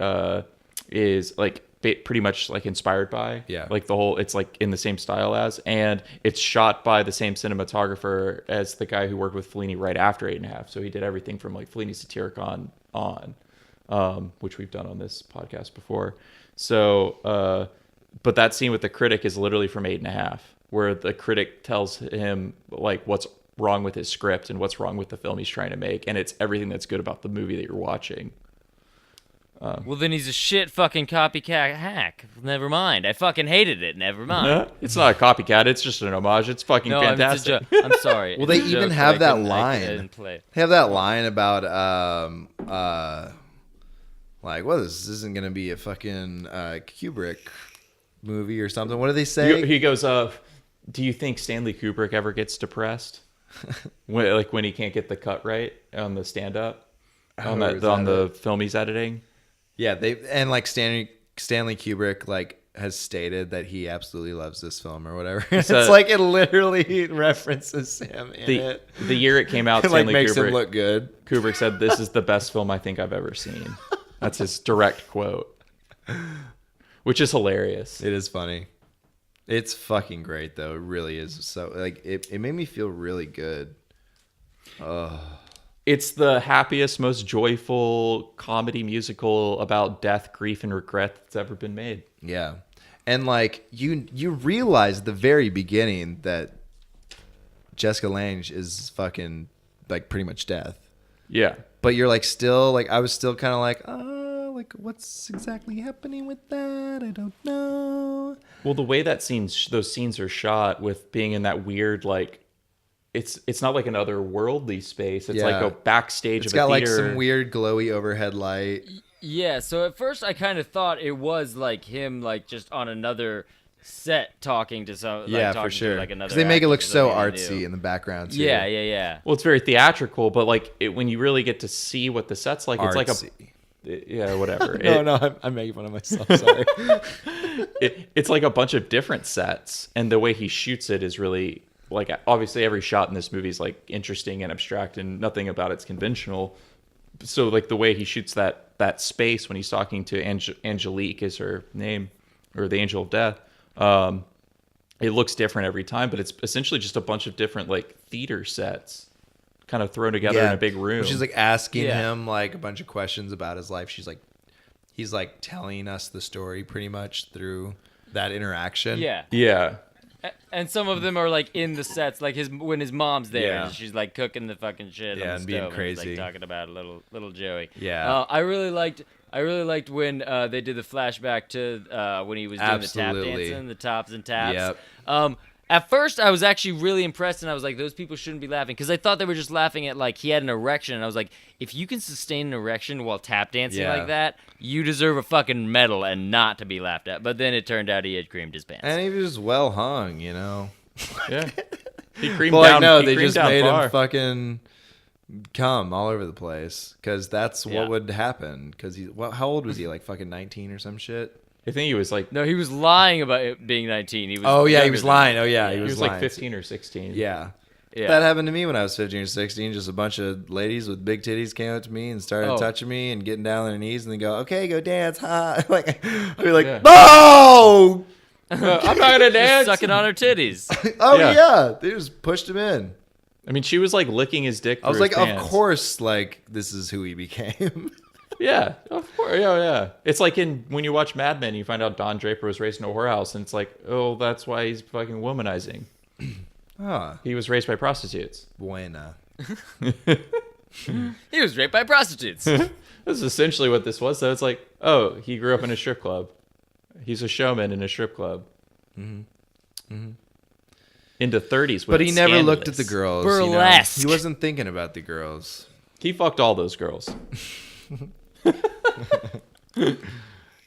is like pretty much like inspired by. Yeah. Like it's like in the same style as, and it's shot by the same cinematographer as the guy who worked with Fellini right after 8.5. So he did everything from like Fellini's Satyricon on, which we've done on this podcast before. So, but that scene with the critic is literally from 8.5, where the critic tells him like what's wrong with his script and what's wrong with the film he's trying to make, and it's everything that's good about the movie that you're watching. Well, then he's a shit fucking copycat hack. Never mind. I fucking hated it. Never mind. It's not a copycat, it's just an homage. It's fucking No, it's a fantastic. joke. I'm sorry. Well, they It's a even joke, have but I that couldn't- I line. didn't play it. They have that line about like, well, this isn't gonna be a fucking Kubrick movie or something. What do they say? He goes, do you think Stanley Kubrick ever gets depressed? when he can't get the cut right on the stand-up? On Oh, is the film he's editing? Yeah, like Stanley Kubrick like has stated that he absolutely loves this film or whatever. It's like it literally references him in it. The year it came out, It like Stanley makes Kubrick, him look good. Kubrick said, "This is the best film I think I've ever seen." That's his direct quote, which is hilarious. It is funny. It's fucking great though. It really is. So like it made me feel really good. It's the happiest, most joyful comedy musical about death, grief, and regret that's ever been made. Yeah. And like you realize at the very beginning that Jessica Lange is fucking like pretty much death. Yeah. But you're like still like I was still kind of like, oh, like what's exactly happening with that? I don't know. Well, the way that those scenes are shot with being in that weird like it's not like an otherworldly space. It's like a backstage It's of a got like theater. some weird glowy overhead light. Yeah, so at first I kind of thought it was like him, like just on another set talking to some. Yeah, like, for talking sure. To, like another. Because they make it look actor, so somebody they artsy knew. in the background too. Yeah. Well, it's very theatrical, but like when you really get to see what the set's like, it's like Artsy. whatever. No, I'm making fun of myself. Sorry. It's like a bunch of different sets, and the way he shoots it is really like obviously every shot in this movie is like interesting and abstract, and nothing about it's conventional. So like the way he shoots that space when he's talking to Angelique is her name, or the Angel of Death. It looks different every time, but it's essentially just a bunch of different like theater sets kind of thrown together in a big room. She's like asking Yeah. him like a bunch of questions about his life. He's like telling us the story pretty much through that interaction. Yeah. Yeah. And some of them are like in the sets, like when his mom's there, Yeah. and she's like cooking the fucking shit on the and being stove, and he's, crazy. like talking about little Joey. Yeah. I really liked when they did the flashback to when he was doing the tap Absolutely. dancing, the tops and taps. Yep. At first, I was actually really impressed, and I was like, those people shouldn't be laughing, because I thought they were just laughing at, like, he had an erection, and I was like, if you can sustain an erection while tap dancing Yeah. like that, you deserve a fucking medal and not to be laughed at. But then it turned out he had creamed his pants. And he was well hung, you know. Yeah. He creamed But like, down. no, he they creamed just down made far. him fucking come all over the place because that's Yeah. what would happen. Because how old was he? Like fucking 19 or some shit. I think he was like No, he was lying about it being 19. He was Oh yeah, he younger was than lying. that. Oh yeah, he was lying. like 15 or 16. Yeah. Yeah. That happened to me when I was 15 or 16. Just a bunch of ladies with big titties came up to me and started Oh. touching me and getting down on their knees and they go, "Okay, go dance, huh?" Like I'd be like, Yeah. "No!" I'm not gonna dance. Sucking on her titties. Oh Yeah. yeah. They just pushed him in. I mean, she was like licking his dick. I was through like, his of pants. course, like this is who he became. Yeah, of course. Yeah. It's like when you watch Mad Men, you find out Don Draper was raised in a whorehouse, and it's like, oh, that's why he's fucking womanizing. Ah, He was raised by prostitutes. buena. He was raped by prostitutes. This is essentially what this was. So it's like, oh, he grew up in a strip club. He's a showman in a strip club. Into 30s, But he never looked at the girl. girls. you know? Burlesque. He wasn't thinking about the girls. He fucked all those girls.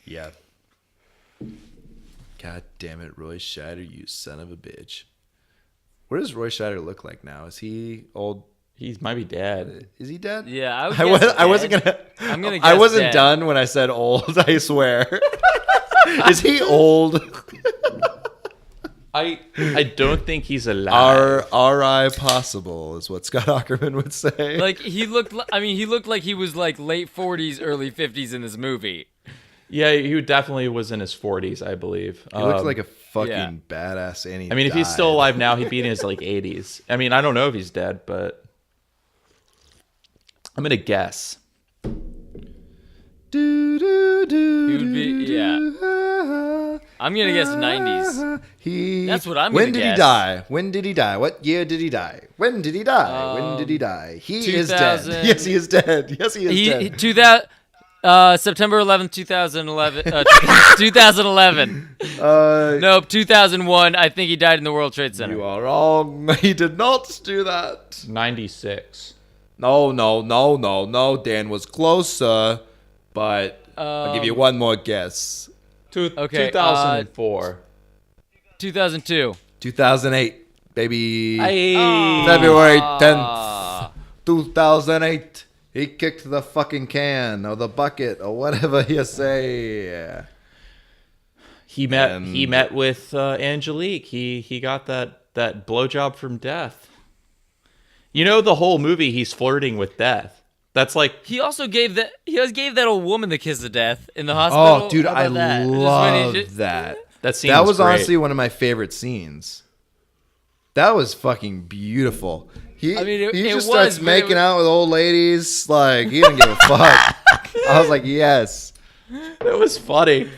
Yeah. God damn it, Roy Scheider, you son of a bitch. What does Roy Scheider look like now? Is he old? He might be dead. Is he dead? Yeah, I would I guess wasn't dead. gonna. I'm gonna I guess wasn't dead. done when I said old. I swear. Is he old? I don't think he's alive. R.I. possible is what Scott Aukerman would say. Like he looked like he was like late 40s, early 50s in this movie. Yeah, he definitely was in his 40s, I believe. He looked like a fucking yeah. badass, and he I mean, if he's died. still alive now, he'd be in his like 80s. I mean, I don't know if he's dead, but I'm gonna guess. Do, do, do, He would be- do, yeah. do, I'm gonna guess 90s. That's what I'm When gonna did he guess. die? When did he die? What year did he die? When did he die? When did he die? He is dead. 2000 Yes, he is dead. Yes, he is dead. 2000 September 11th, 2011. 2011. Nope, 2001. I think he died in the World Trade Center. You are wrong. He did not do that. 96. No. Dan was closer, but I'll give you one more guess. Okay, 2004. 2002. 2008, baby. Hey. February 10th, 2008. He kicked the fucking can or the bucket or whatever you say. He met with Angelique. He got that blowjob from death. You know, the whole movie he's flirting with death. That's like He also gave that old woman the kiss of death in the hospital. Oh, dude, How I about that? Just when he love just- that. that scene. That was great. honestly one of my favorite scenes. That was fucking beautiful. He it just was, starts but making out with old ladies. Like, he didn't give a fuck. I was like, yes. That was funny.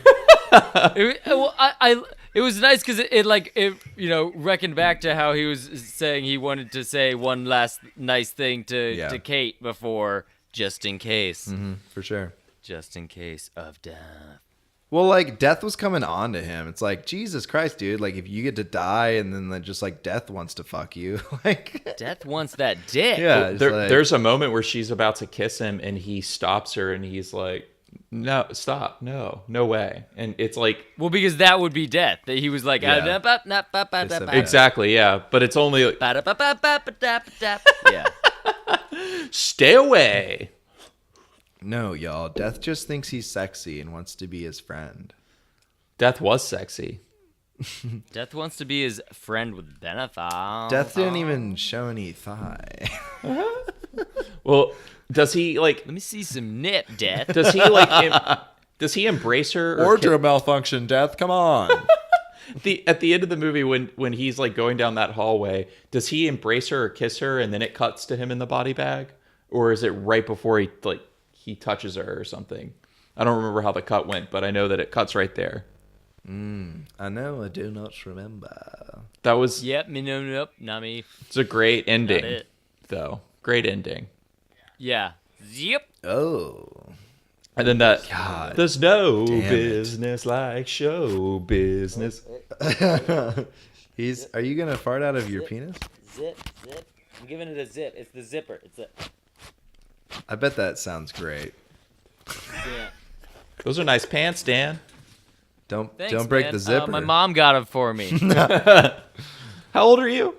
It was nice because it reckoned back to how he was saying he wanted to say one last nice thing to Kate before, just in case. Mm-hmm, for sure. Just in case of death. Well, like, death was coming on to him. It's like, Jesus Christ, dude. Like, if you get to die and then just, like, death wants to fuck you. Like, Death wants that dick. yeah. There's a moment where she's about to kiss him, and he stops her, and he's like, no, stop. No way. And it's like... Well, because that would be death. That he was like... Exactly, yeah. But it's only... Yeah. Stay away. No, y'all. Death just thinks he's sexy and wants to be his friend. Death was sexy. Death wants to be his friend with benefits. Death didn't even show any thigh. Well, does he, like... Let me see some nip, Death. Does he, like... does he embrace her? Or malfunction, Death. Come on. At the end of the movie, when he's, like, going down that hallway, does he embrace her or kiss her, and then it cuts to him in the body bag? Or is it right before he touches her or something? I don't remember how the cut went, but I know that it cuts right there. I know, I do not remember. That was... Yep, nope, not me. It's a great ending, it. though. Great ending. Yeah. Yep. Oh. And then that... God. There's no Damn it. business like show business. Are you going to fart out of your penis? Zip. I'm giving it a zip. It's the zipper. It's a... I bet that sounds great. Yeah. Those are nice pants, Dan. Don't Thanks, break man. the zipper. My mom got them for me. How old are you?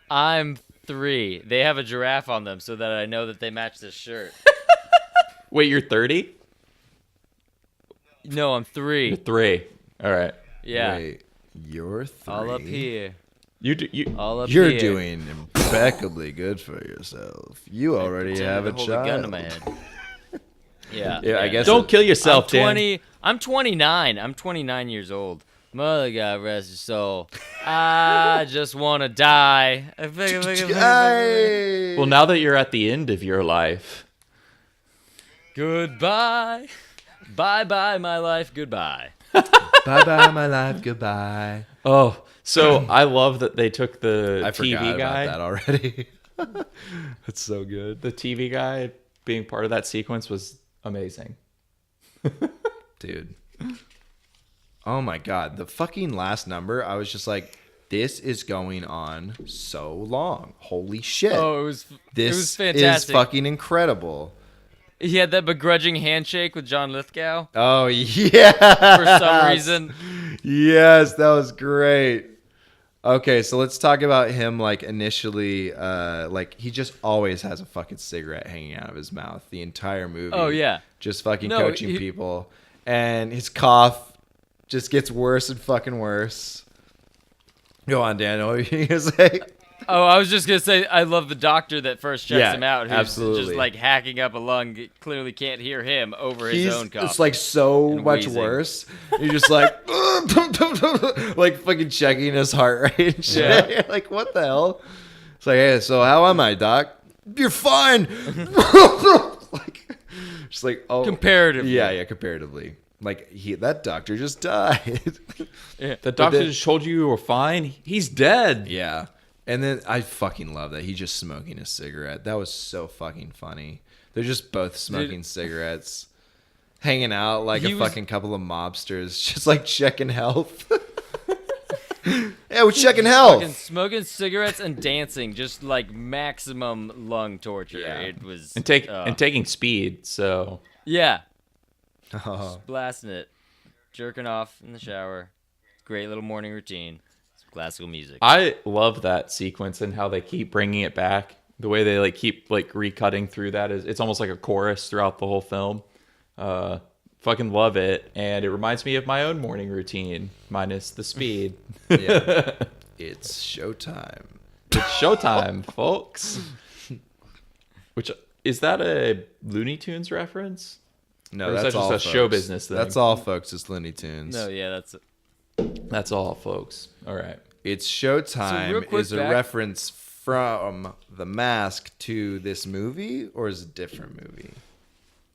I'm 3. They have a giraffe on them so that I know that they match this shirt. Wait, you're 30? No, I'm 3. You're 3. All right. Yeah. Wait, you're 3. All up here. You All up You're here. doing impeccably good for yourself. You already Pretending have to a hold child. a gun to my head. Yeah. Yeah, I guess. don't kill yourself, Dan. I'm 29. I'm 29 years old. Mother God rest your soul. I just want to die. Hey! Well, now that you're at the end of your life, Goodbye. Bye, my life. Goodbye. Bye-bye, my life. Goodbye. oh, so I love that they took the I TV forgot guy, about that already. That's so good. the TV guy being part of that sequence was amazing. Dude. Oh my God. The fucking last number, I was just like, this is going on so long. Holy shit. Oh, it was This fantastic. is fucking incredible. He had that begrudging handshake with John Lithgow Oh, yeah. for some reason. Yes, that was great. Okay, so let's talk about him, like, initially, like, he just always has a fucking cigarette hanging out of his mouth the entire movie. Oh, yeah. Just fucking No, coaching people. And his cough just gets worse and fucking worse. Go on, Daniel. What are you going to say? Oh, I was just going to say, I love the doctor that first checks Yeah, him out, who's absolutely. just, like, hacking up a lung, clearly can't hear him over his own cough. It's like so and much wheezing. worse. You're just like, like fucking checking his heart rate and shit. Yeah. Like, what the hell? It's like, hey, so how am I, doc? You're fine. Like, just like, oh, Comparatively. Yeah, comparatively. Like that doctor just died. The doctor just told you were fine. He's dead. Yeah. And then I fucking love that. He's just smoking a cigarette. That was so fucking funny. They're just both smoking cigarettes, hanging out like He a was- fucking couple of mobsters, just like checking health. Yeah, we're checking health. Fucking smoking cigarettes and dancing, just like maximum lung torture. Yeah. It was And taking speed. So yeah, Oh. blasting it, jerking off in the shower. Great little morning routine. Some classical music. I love that sequence and how they keep bringing it back. The way they like keep like recutting through that is it's almost like a chorus throughout the whole film. Fucking love it, and it reminds me of my own morning routine minus the speed. Yeah. It's showtime. It's showtime, folks. Which is that a Looney Tunes reference? No, Or is that's that just all a show folks. business thing? That's all, folks. It's Looney Tunes. No, yeah, that's That's all, folks. All right. It's So real Showtime quick is a back- reference from The Mask to this movie, or is it a different movie?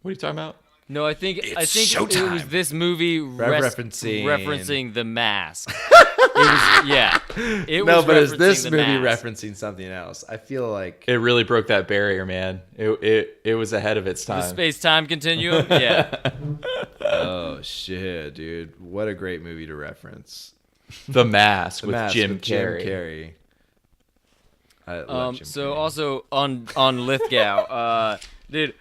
What are you talking about? No, I think it was showtime. this movie referencing The Mask. It was But is referencing this The movie Mask. referencing something else? I feel like It really broke that barrier, man. It was ahead of its time. The space-time continuum? Yeah. oh shit, dude! What a great movie to reference. The Mask with Mask Jim with Carrey. I love Jim So Carrey. also on Lithgow, dude,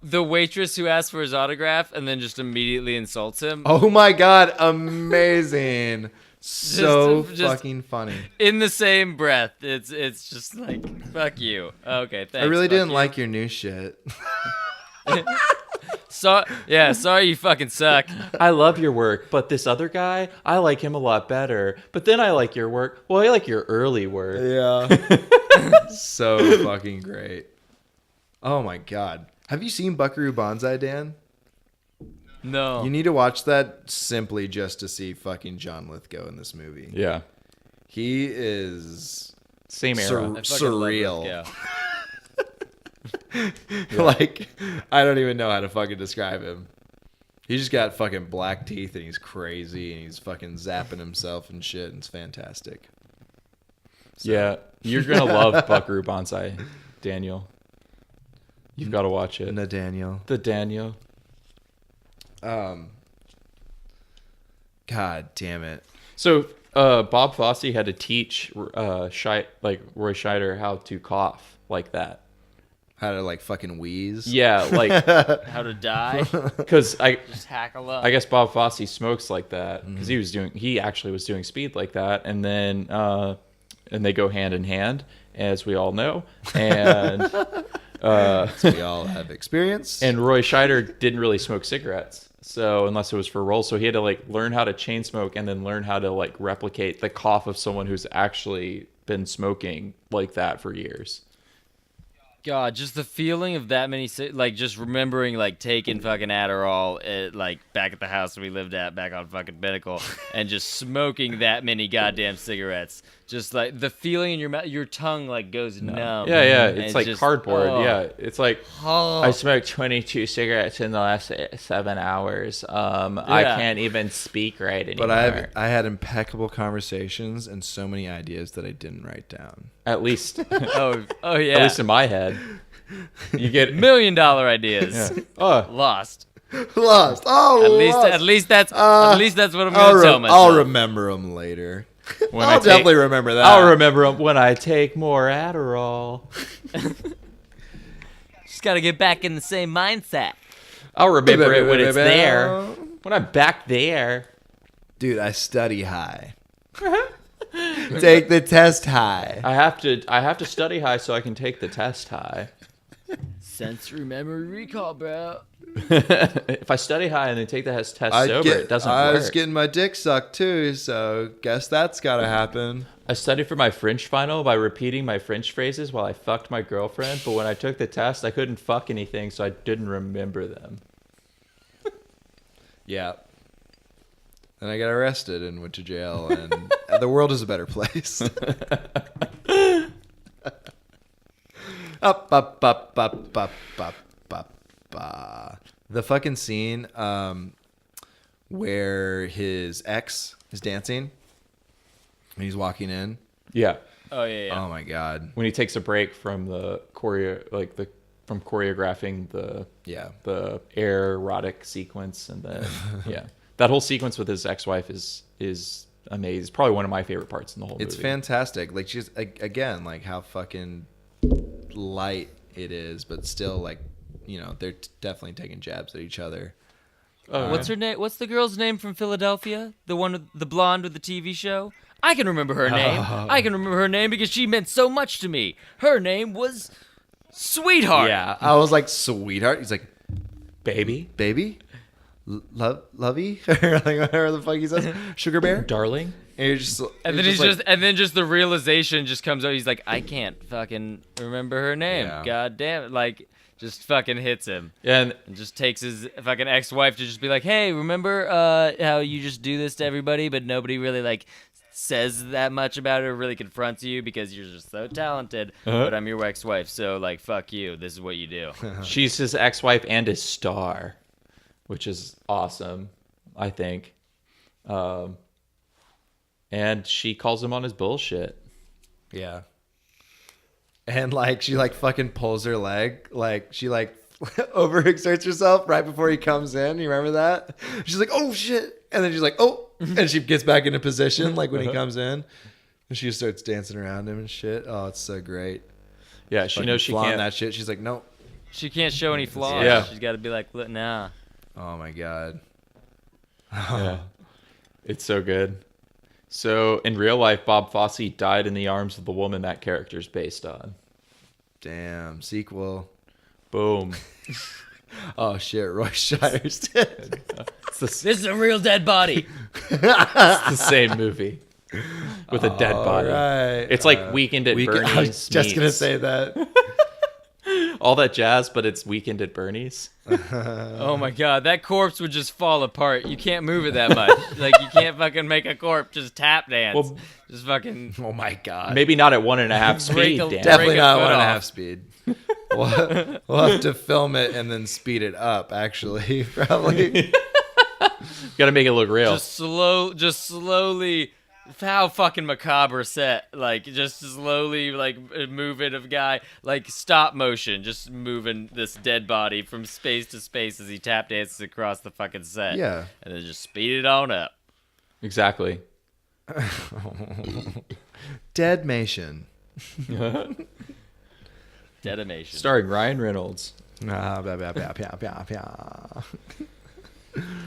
the waitress who asked for his autograph and then just immediately insults him. Oh my god, amazing! So Just- fucking funny. In the same breath, it's just like, fuck you. Okay, thanks. I really fuck didn't you. like your new shit. Sorry you fucking suck. I love your work, but this other guy, I like him a lot better. But then I like your work. Well, I like your early work. Yeah. So fucking great. Oh my god. Have you seen Buckaroo Banzai, Dan? No. You need to watch that simply just to see fucking John Lithgow in this movie. Yeah. He is Same era. Sur- I fucking surreal. love Lithgow. Like, I don't even know how to fucking describe him. He just got fucking black teeth and he's crazy and he's fucking zapping himself and shit and it's fantastic. Yeah. You're going to love Buckaroo Banzai, Daniel. You've got to watch it. Nathaniel. The Daniel. God damn it. So Bob Fosse had to teach Roy Scheider how to cough like that. How to like fucking wheeze. Yeah, like How to die? because Just hackle up. I guess Bob Fosse smokes like that because he actually was doing speed like that, and then and they go hand in hand, as we all know, and We all have experience. and Roy Scheider didn't really smoke cigarettes, so unless it was for roles, so he had to like learn how to chain smoke and then learn how to like replicate the cough of someone who's actually been smoking like that for years. God, just the feeling of that many, like, just remembering, like, taking fucking Adderall, like, back at the house we lived at, back on fucking Pinnacle, and just smoking that many goddamn cigarettes. Just, like, the feeling in your mouth, your tongue, like, goes numb. Yeah, And it's like just- cardboard. oh. Yeah, it's like Oh. I smoked 22 cigarettes in the last 7 hours. I Yeah. can't even speak right anymore. But I had impeccable conversations and so many ideas that I didn't write down. At least, Oh, yeah. at least in my head, you get $1 million ideas. yeah. Oh, Lost. Lost. Oh, At least that's what I'm gonna tell myself. I'll remember them later. when I'll definitely remember that. I'll remember 'em when I take more Adderall. Just gotta get back in the same mindset. I'll remember it when it's there. When I'm back there. Dude, I study high. Take the test high. I have to study high so I can take the test high. Sensory memory recall, bro. If I study high and then take the test sober, it doesn't I work. was getting my dick sucked too, so guess that's gotta happen. I studied for my French final by repeating my French phrases while I fucked my girlfriend, but when I took the test, I couldn't fuck anything, so I didn't remember them. Yeah. And I got arrested and went to jail, and the world is a better place. Up, up, up, up, up, up, up. The fucking scene where his ex is dancing and he's walking in. Yeah. Oh yeah. Oh my god. When he takes a break from the from choreographing the erotic sequence, and then yeah, that whole sequence with his ex-wife is amazing. It's probably one of my favorite parts in the whole movie. It's fantastic. Like, she's again, like how fucking light it is, but still, like, you know, they're definitely taking jabs at each other. What's her name? What's the girl's name from Philadelphia? The one with the blonde with the TV show? I can remember her name. I can remember her name because she meant so much to me. Her name was Sweetheart. Yeah, I was like, sweetheart. He's like, baby, lovey, or like whatever the fuck he says, sugar bear. darling. And you're just, And then you're and then just the realization just comes out. He's like, I can't fucking remember her name. Yeah. God damn it! Like, just fucking hits him. And And just takes his fucking ex-wife to just be like, hey, remember how you just do this to everybody, but nobody really like says that much about it or really confronts you because you're just so talented, but I'm your ex-wife, so like fuck you. This is what you do. She's his ex-wife and his star, which is awesome, I think. And she calls him on his bullshit. Yeah. And like she like fucking pulls her leg, like she like overexerts herself right before he comes in. You remember that? She's like, "Oh shit!" And then she's like, "Oh," and she gets back into position like when he comes in, and she just starts dancing around him and shit. Oh, it's so great. Yeah, she knows she can't. That shit. She's like, "Nope." She can't show any flaws. Yeah. She's got to be like, "Look, nah." Oh my god. Yeah. It's so good. So in real life, Bob Fosse died in the arms of the woman that character's based on. Damn. Sequel. Boom. Oh shit. Roy Shire's dead. This is a real dead body. It's the same movie with a dead body. Right. It's like Weekend at Bernie's. I was just gonna meets say that. all that jazz, but it's Weekend at Bernie's. Oh my god, that corpse would just fall apart. You can't move it that much. Like you can't fucking make a corpse just tap dance. Well, just fucking. Oh my god. Maybe not at 1.5 speed. Break a- Dan. Definitely break a not foot 1.5 off. speed. We'll have to film it and then speed it up. Actually, probably. Got to make it look real. Just slowly. How fucking macabre set. Like just slowly like moving of guy like stop motion, just moving this dead body from space to space as he tap dances across the fucking set. Yeah. And then just speed it on up. Exactly. Deadmation. Detonation. Starring Ryan Reynolds. Ah, blah, blah, blah, blah, blah, blah.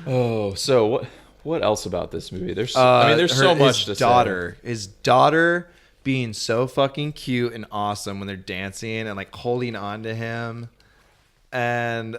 Oh, so what else about this movie? There's so much to His daughter being so fucking cute and awesome when they're dancing and like holding on to him, and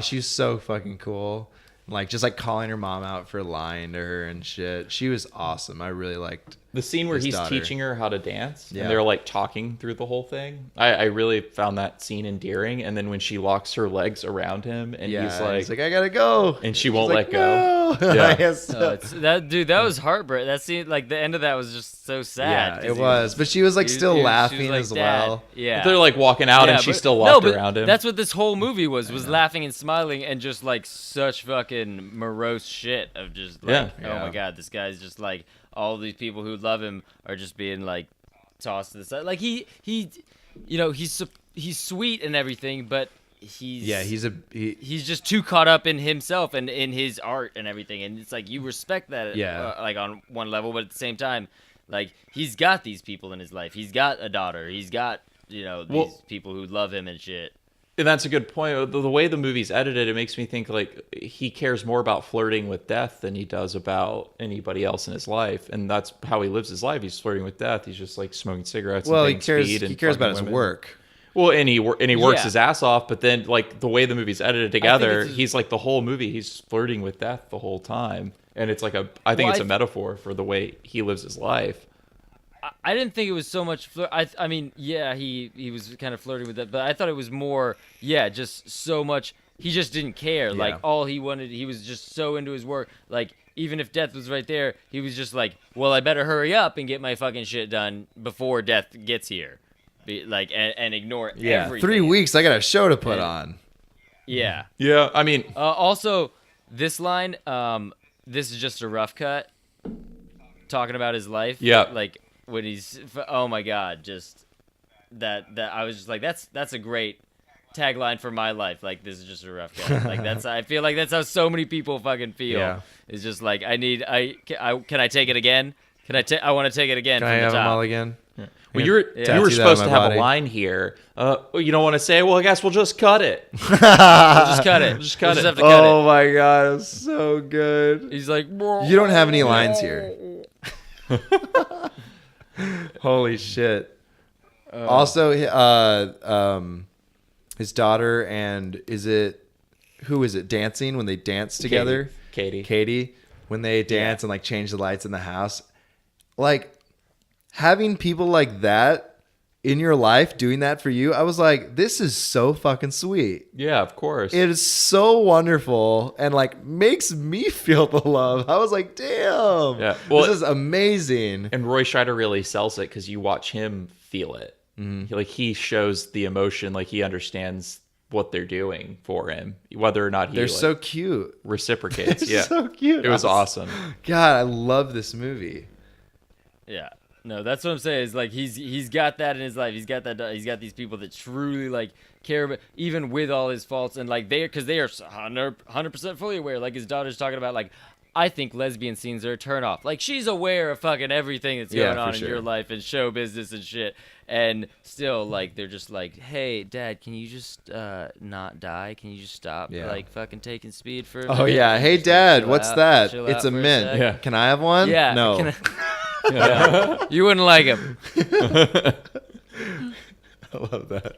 she's so fucking cool. Like just like calling her mom out for lying to her and shit. She was awesome. I really liked The scene where his he's daughter. teaching her how to dance, Yeah. and they're like talking through the whole thing. I really found that scene endearing. And then when she locks her legs around him, and he's like, I gotta go, and she She's won't like, let go. No. Yeah. Yes. That was heartbreaking. That scene, like the end of that was just so sad. Yeah, 'cause it he was. But she was like still she was laughing like, as "Dad." well. Yeah. They're like walking out, and she's but- still locked but around him. That's what this whole movie was laughing and smiling and just like such fucking morose shit of just like, Yeah. oh my god, this guy's just like all these people who love him are just being like tossed to the side. Like he you know, he's sweet and everything, but he's just too caught up in himself and in his art and everything, and it's like you respect that like on one level, but at the same time like he's got these people in his life. He's got a daughter. He's got, you know, these people who love him and shit. And that's a good point. The way the movie's edited, it makes me think like he cares more about flirting with death than he does about anybody else in his life, and that's how he lives his life. He's flirting with death. He's just like smoking cigarettes. Well, and he cares. speed and He cares about fucking his women. work. Well, and he works Yeah. his ass off, but then like the way the movie's edited together, it's- he's like the whole movie he's flirting with death the whole time, and it's like I think it's a metaphor for the way he lives his life. I didn't think it was so much I mean, yeah, he was kind of flirting with that, but I thought it was more, just so much. He just didn't care. Like all he wanted, he was just so into his work. Like even if death was right there, he was just like, well, I better hurry up and get my fucking shit done before death gets here. And ignore everything. 3 weeks. I got a show to put on. Yeah. Yeah, I mean, Also, this line, this is just a rough cut. Talking about his life. Yeah. Like when he's, oh my god, just that I was just like, that's a great tagline for my life. Like this is just a rough cut. Like I feel like that's how so many people fucking feel. Yeah. It's just like can I take it again? I want to take it again. Can from I the have top. them all again? well, you were tattoo that supposed on to my have body. a line here. You don't want to say, well, I guess we'll just cut it. We'll just cut it. Just cut We'll it. have to cut Oh my god, it's so good. it. He's like, You don't have any lines here. Holy shit. Also, his daughter and who is it dancing when they dance together? Katie. When they dance and like change the lights in the house. Like having people like that in your life doing that for you, I was like, this is so fucking sweet. Yeah, of course. It is so wonderful and like makes me feel the love. I was like, damn, Yeah. Well, this is amazing. And Roy Scheider really sells it because you watch him feel it. Like he shows the emotion, like he understands what they're doing for him, whether or not he They're so cute. reciprocates. They're Yeah, so cute. It was awesome. God, I love this movie. Yeah. No, that's what I'm saying. Is like he's got that in his life. He's got that. He's got these people that truly like care about, even with all his faults, and like because they are 100% fully aware. Like his daughter's talking about, like, I think lesbian scenes are a turn off. Like she's aware of fucking everything that's going on in your life and show business and shit. And still, like, they're just like, hey, Dad, can you just not die? Can you just stop, like, fucking taking speed for a minute? Oh yeah. Hey, Just, Dad, chill what's out- that? chill It's out a for mint. sec. Yeah. Can I have one? Yeah. No. can I- You wouldn't like him. I love that.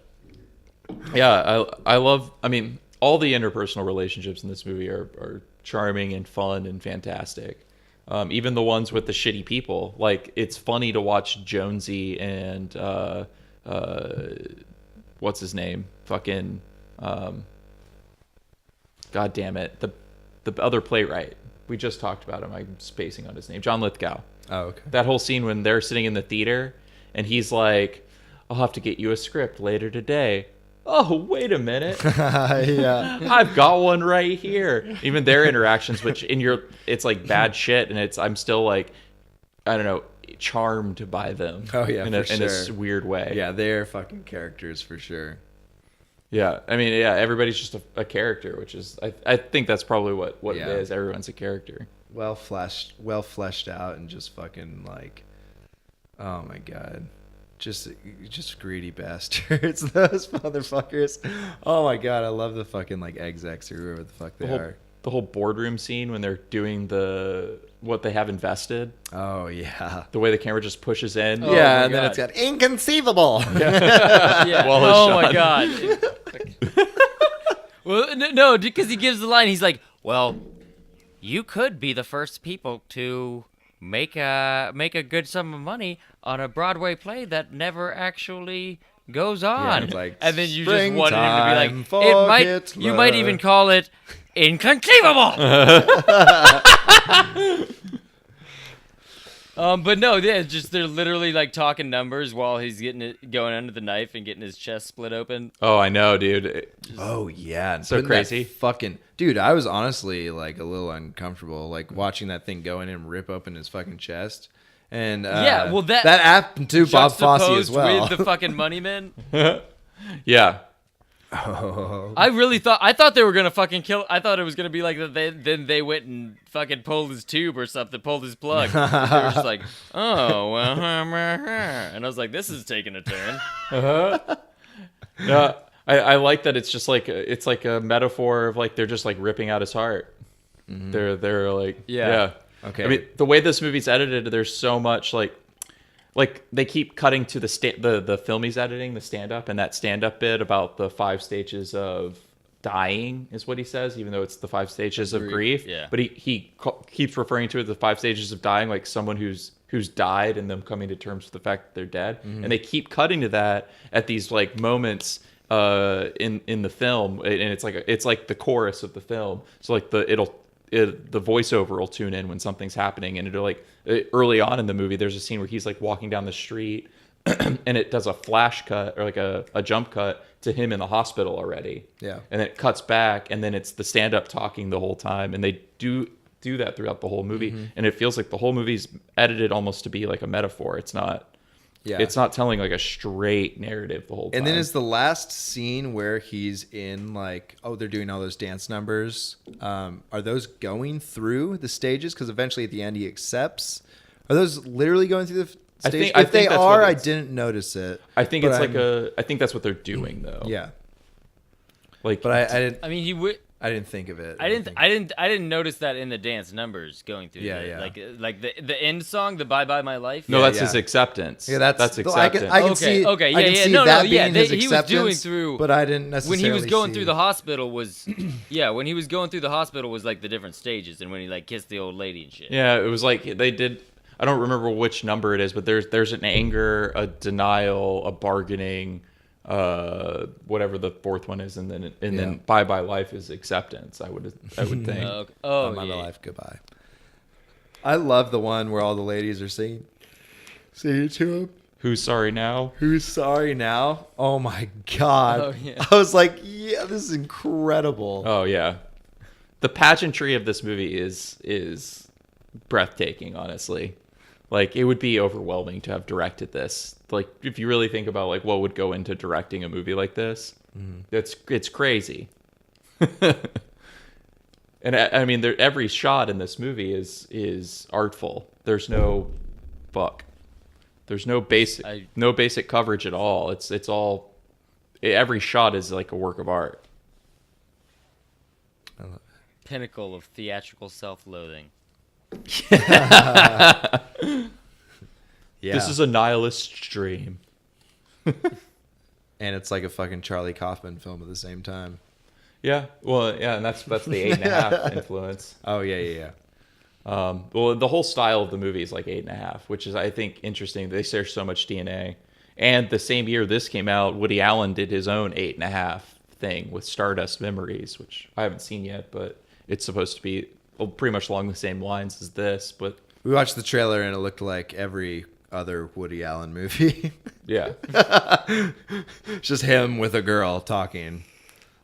Yeah, I love. I mean, all the interpersonal relationships in this movie are charming and fun and fantastic. Even the ones with the shitty people. Like, it's funny to watch Jonesy and what's his name? Fucking God damn it. The other playwright. We just talked about him. I'm spacing on his name. John Lithgow. Oh, okay. That whole scene when they're sitting in the theater and he's like, I'll have to get you a script later today. Oh, wait a minute. Yeah. I've got one right here. Even their interactions, which it's like bad shit, and I'm still like, I don't know, charmed by them. Oh yeah, in for a sure. weird way. Yeah, they're fucking characters for sure. Yeah. I mean, yeah, everybody's just a character, which is I think that's probably what Yeah. it is. Everyone's a character. Well fleshed out, and just fucking like, oh my god. Just greedy bastards, those motherfuckers. Oh my god, I love the fucking like execs or whoever the fuck they are. The whole boardroom scene when they're doing what they have invested. Oh yeah. The way the camera just pushes in. Oh, Yeah, my and then God. it's got inconceivable. Yeah. Wallace Oh my Shawn. god. Well, no, because he gives the line. He's like, "Well, you could be the first people to make a good sum of money on a Broadway play that never actually goes on." it's like, and then you just wanted him to be like, "Springtime for "It might." Hitler." You might even call it inconceivable. But no, they're literally like talking numbers while he's going under the knife and getting his chest split open. Oh, I know, dude. Oh yeah, and So putting that crazy. fucking dude, I was honestly like a little uncomfortable, like watching that thing go in and rip open his fucking chest. And Yeah, well, that happened to Bob Fosse as Juxtaposed well. with the fucking money men. Yeah. I thought they were gonna fucking kill. I thought it was gonna be like that. Then they went and fucking pulled his tube or something, pulled his plug. They were just like, oh well, and I was like, this is taking a turn. No, I like that. It's just like it's like a metaphor of like they're just like ripping out his heart. They're like Yeah. Okay. I mean, the way this movie's edited, there's so much like they keep cutting to the film he's editing, the stand up, and that stand up bit about the 5 stages of dying is what he says, even though it's the 5 stages of grief. Yeah. But he keeps referring to it the 5 stages of dying, like someone who's died and them coming to terms with the fact that they're dead. And they keep cutting to that at these like moments in the film, and it's like the chorus of the film. So like the voiceover will tune in when something's happening, and it'll like early on in the movie there's a scene where he's like walking down the street and it does a flash cut or like a jump cut to him in the hospital already. Yeah. And then it cuts back, and then it's the stand-up talking the whole time, and they do that throughout the whole movie. And it feels like the whole movie's edited almost to be like a metaphor. It's not telling like a straight narrative the whole time. And then is the last scene where he's in like, oh, they're doing all those dance numbers. Are those going through the stages? Because eventually at the end he accepts. Are those literally going through the stage? I If they think that's are, what I it's- didn't notice it. I think But it's I'm- I think that's what they're doing though. Yeah, Like, but I didn't. I mean, he would. I didn't think of it. I didn't notice that in the dance numbers going through. Yeah, the, yeah. Like the end song, the Bye Bye My Life. no, Yeah, that's yeah. his acceptance. Yeah, that's acceptance. I can Okay, see. okay, I yeah, can yeah, see no, that no, yeah, being his he was doing acceptance, through- but I didn't When necessarily. he was going see. through the hospital was, yeah, when he was going through the hospital was like the different stages, and when he like kissed the old lady and shit. Yeah, it was like they did. I don't remember which number it is, but there's an anger, a denial, a bargaining, whatever the fourth one is, and then bye bye life is acceptance. I would think. Oh, My yeah. life goodbye. I love the one where all the ladies are singing to him. Who's sorry now? Who's sorry now? Oh my god! Oh, yeah. I was like, yeah, this is incredible. Oh yeah, the pageantry of this movie is breathtaking. Honestly, like it would be overwhelming to have directed this. Like if you really think about like what would go into directing a movie like this, it's crazy. And I mean, every shot in this movie is artful. There's no fuck. There's no basic coverage at all. It's all every shot is like a work of art. Pinnacle of theatrical self-loathing. Yeah. This is a nihilist dream. And it's like a fucking Charlie Kaufman film at the same time. Yeah, well, yeah, and that's the 8.5 influence. Oh yeah. Well, the whole style of the movie is like 8.5, which is, I think, interesting. They share so much DNA. And the same year this came out, Woody Allen did his own 8.5 thing with Stardust Memories, which I haven't seen yet, but it's supposed to be pretty much along the same lines as this. But We watched the trailer and it looked like every other Woody Allen movie. yeah, It's just him with a girl talking.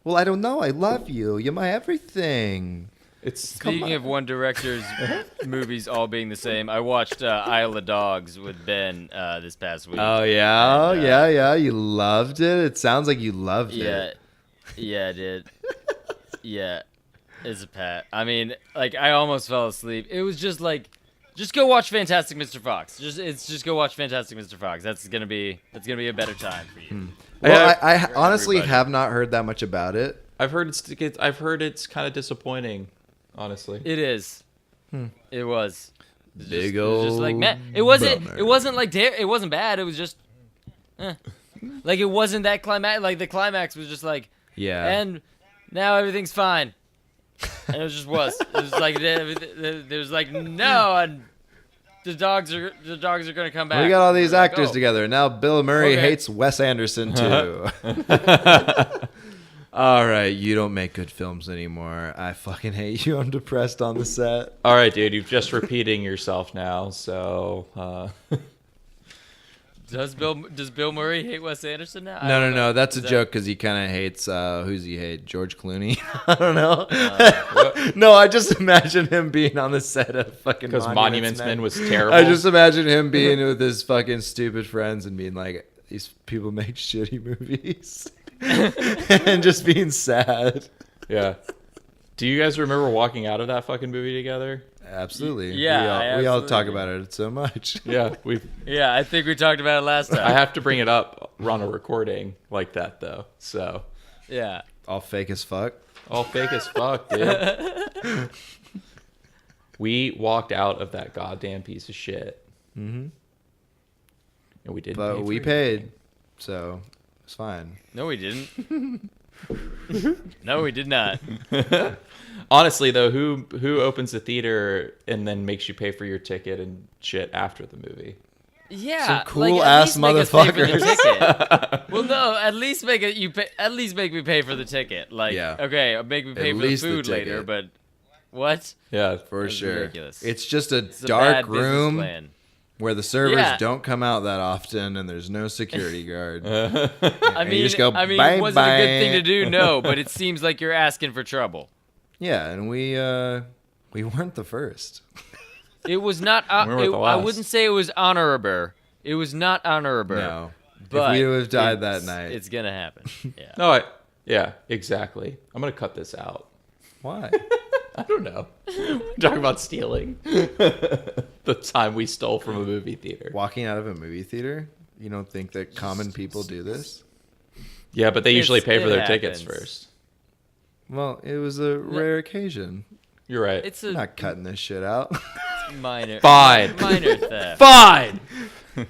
Well, I don't know. I love you. You're my everything. it's Speaking of one director's movies all being the same, I watched Isle of Dogs with Ben this past week. Oh yeah, And, yeah. You loved it. It sounds like you loved it. Yeah, I did. Yeah, it's a pat. I mean, like I almost fell asleep. It was just like, just go watch Fantastic Mr. Fox. Just go watch Fantastic Mr. Fox. That's gonna be a better time for you. Well, I honestly everybody. have not heard that much about it. I've heard it's kind of disappointing, honestly. It is. It was. It Big was just like ol' man. It wasn't. bummer. It wasn't like it wasn't bad. It was just, like it wasn't that climax. Like the climax was just like, Yeah. and now everything's fine. And it just was. It was like there's like no, and the dogs are gonna come back. We got all these We're like, actors oh. together. Now Bill Murray Okay. hates Wes Anderson too. All right, you don't make good films anymore. I fucking hate you. I'm depressed on the set. All right, dude, you're just repeating yourself now. So Does Bill Murray hate Wes Anderson now? I No, don't know. that's a Is that- joke because he kind of hates. Who's he hate? George Clooney? I don't know. No, I just imagine him being on the set of fucking because Monuments Men was terrible. I just imagine him being with his fucking stupid friends and being like, these people make shitty movies. And just being sad. Yeah. Do you guys remember walking out of that fucking movie together? Absolutely. Yeah, we all absolutely talk do. about it so much. Yeah, Yeah, I think we talked about it last I time. have to bring it up on a recording like that though. So Yeah. All fake as fuck. all fake as fuck, dude. We walked out of that goddamn piece of shit. Mm-hmm. And we didn't. But pay we for paid, anything. so it's fine. No, we didn't. No, we did not. Honestly though, who opens the theater and then makes you pay for your ticket and shit after the movie? Yeah, Some like, cool at ass least make us pay for the motherfuckers. ticket. Well, no, at least make it. At least make me pay for the ticket. Like, Yeah. okay, make me pay At for the least the food later. ticket. But what? Yeah. For That's sure. ridiculous. It's just a It's a dark bad business room plan. where the servers Yeah. don't come out that often and there's no security guard. I And you mean, just go, it "Bang, wasn't a good bang." thing to do. No, but it seems like you're asking for trouble. Yeah, and we weren't the first. It was not. We weren't the I last. wouldn't say it was honorable. It was not honorable. No. But if we would have died that it's- night. it's gonna happen. Yeah. No, yeah, exactly. I'm gonna cut this out. Why? I don't know. Talk about stealing. The time we stole from a movie theater. Walking out of a movie theater? You don't think that common people do this? Yeah, but they usually pay for it their tickets happens. first. Well, it was a rare occasion. You're right. It's I'm a not cutting this shit out. minor. Fine. Minor theft. Fine.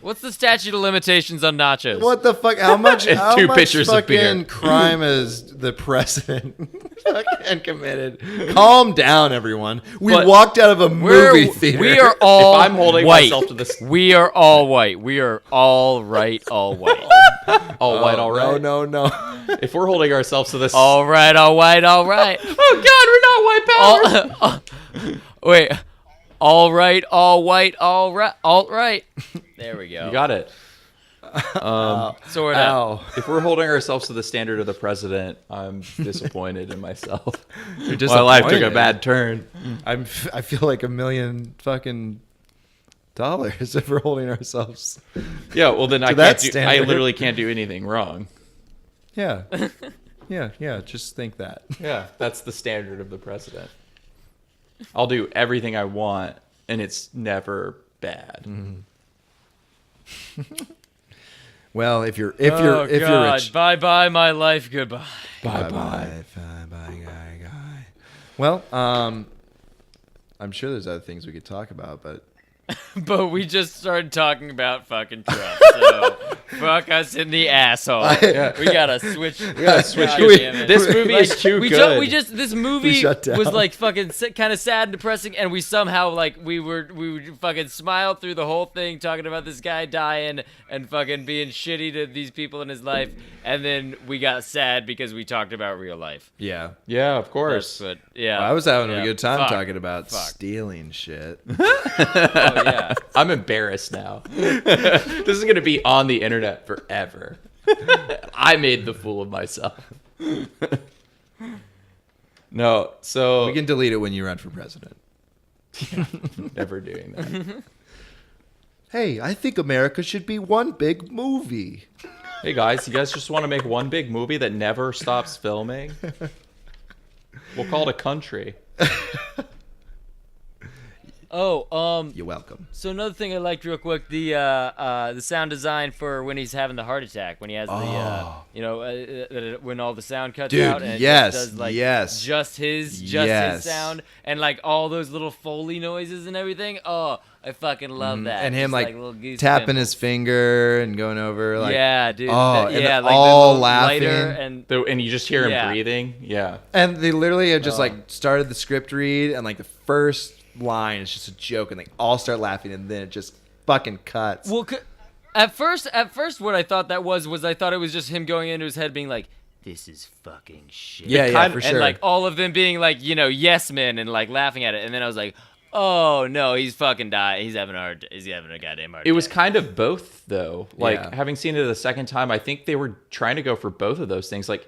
What's the statute of limitations on nachos? What the fuck? How much? How Two much pitchers of beer. fucking crime is the president fucking committed? Calm down, everyone. We But walked out of a movie theater. We are all If I'm holding white. myself to this- We are all white. We are all right, all white. All white, all right. No. If we're holding ourselves to this, All right, all white, all right. oh God, we're not white power. Wait. All right, all white, all right, alt right. There we go. You got it. Sort of. Ow. If we're holding ourselves to the standard of the president, I'm disappointed in myself. You're My life took a disappointed. bad turn. I feel like $1 million fucking dollars if we're holding ourselves. Yeah, well then I that can't do, I standard. literally can't do anything wrong. Yeah. Yeah. Just think that. Yeah, that's the standard of the president. I'll do everything I want, and it's never bad. Well, if you're God. rich. Bye bye, my life. Goodbye. Bye. Bye, guy. Well, I'm sure there's other things we could talk about, but But we just started talking about fucking Trump. So fuck us in the asshole. We gotta switch. We gotta switch God gears. damn it. This movie is too good. This movie shut down. was like fucking kind of sad and depressing, and we somehow like we would fucking smile through the whole thing talking about this guy dying and fucking being shitty to these people in his life, and then we got sad because we talked about real life. yeah. Yeah, of course. But yeah, I was having yeah, a good time fuck, talking about fuck. stealing shit. Oh yeah. I'm embarrassed now. This is gonna be on the internet forever. I made the fool of myself. No, so We can delete it when you run for president. never doing that. Hey, I think America should be one big movie. Hey guys, you guys just want to make one big movie that never stops filming? We'll call it a country. Oh, You're welcome. so another thing I liked real quick, the sound design for when he's having the heart attack, when he has when all the sound cuts Dude, out and it yes, just does like yes. just his Yes. sound and like all those little Foley noises and everything. Oh, I fucking love that. And him Just, like little goose tapping pimples. his finger and going over like yeah, dude. Oh, and yeah, they're like all the laughing. lighter and And you just hear him Yeah. breathing. Yeah. And they literally had just like started the script read and like the first line is just a joke and they all start laughing and then it just fucking cuts. well, at first, what I thought that was I thought it was just him going into his head being like, "This is fucking shit." yeah, kind- for and sure. like all of them being like, yes men and like laughing at it, and then I was like, oh no, he's fucking dying. He's having a goddamn heart. It was attack. kind of both, though. Like, Yeah. having seen it the second time, I think they were trying to go for both of those things. Like,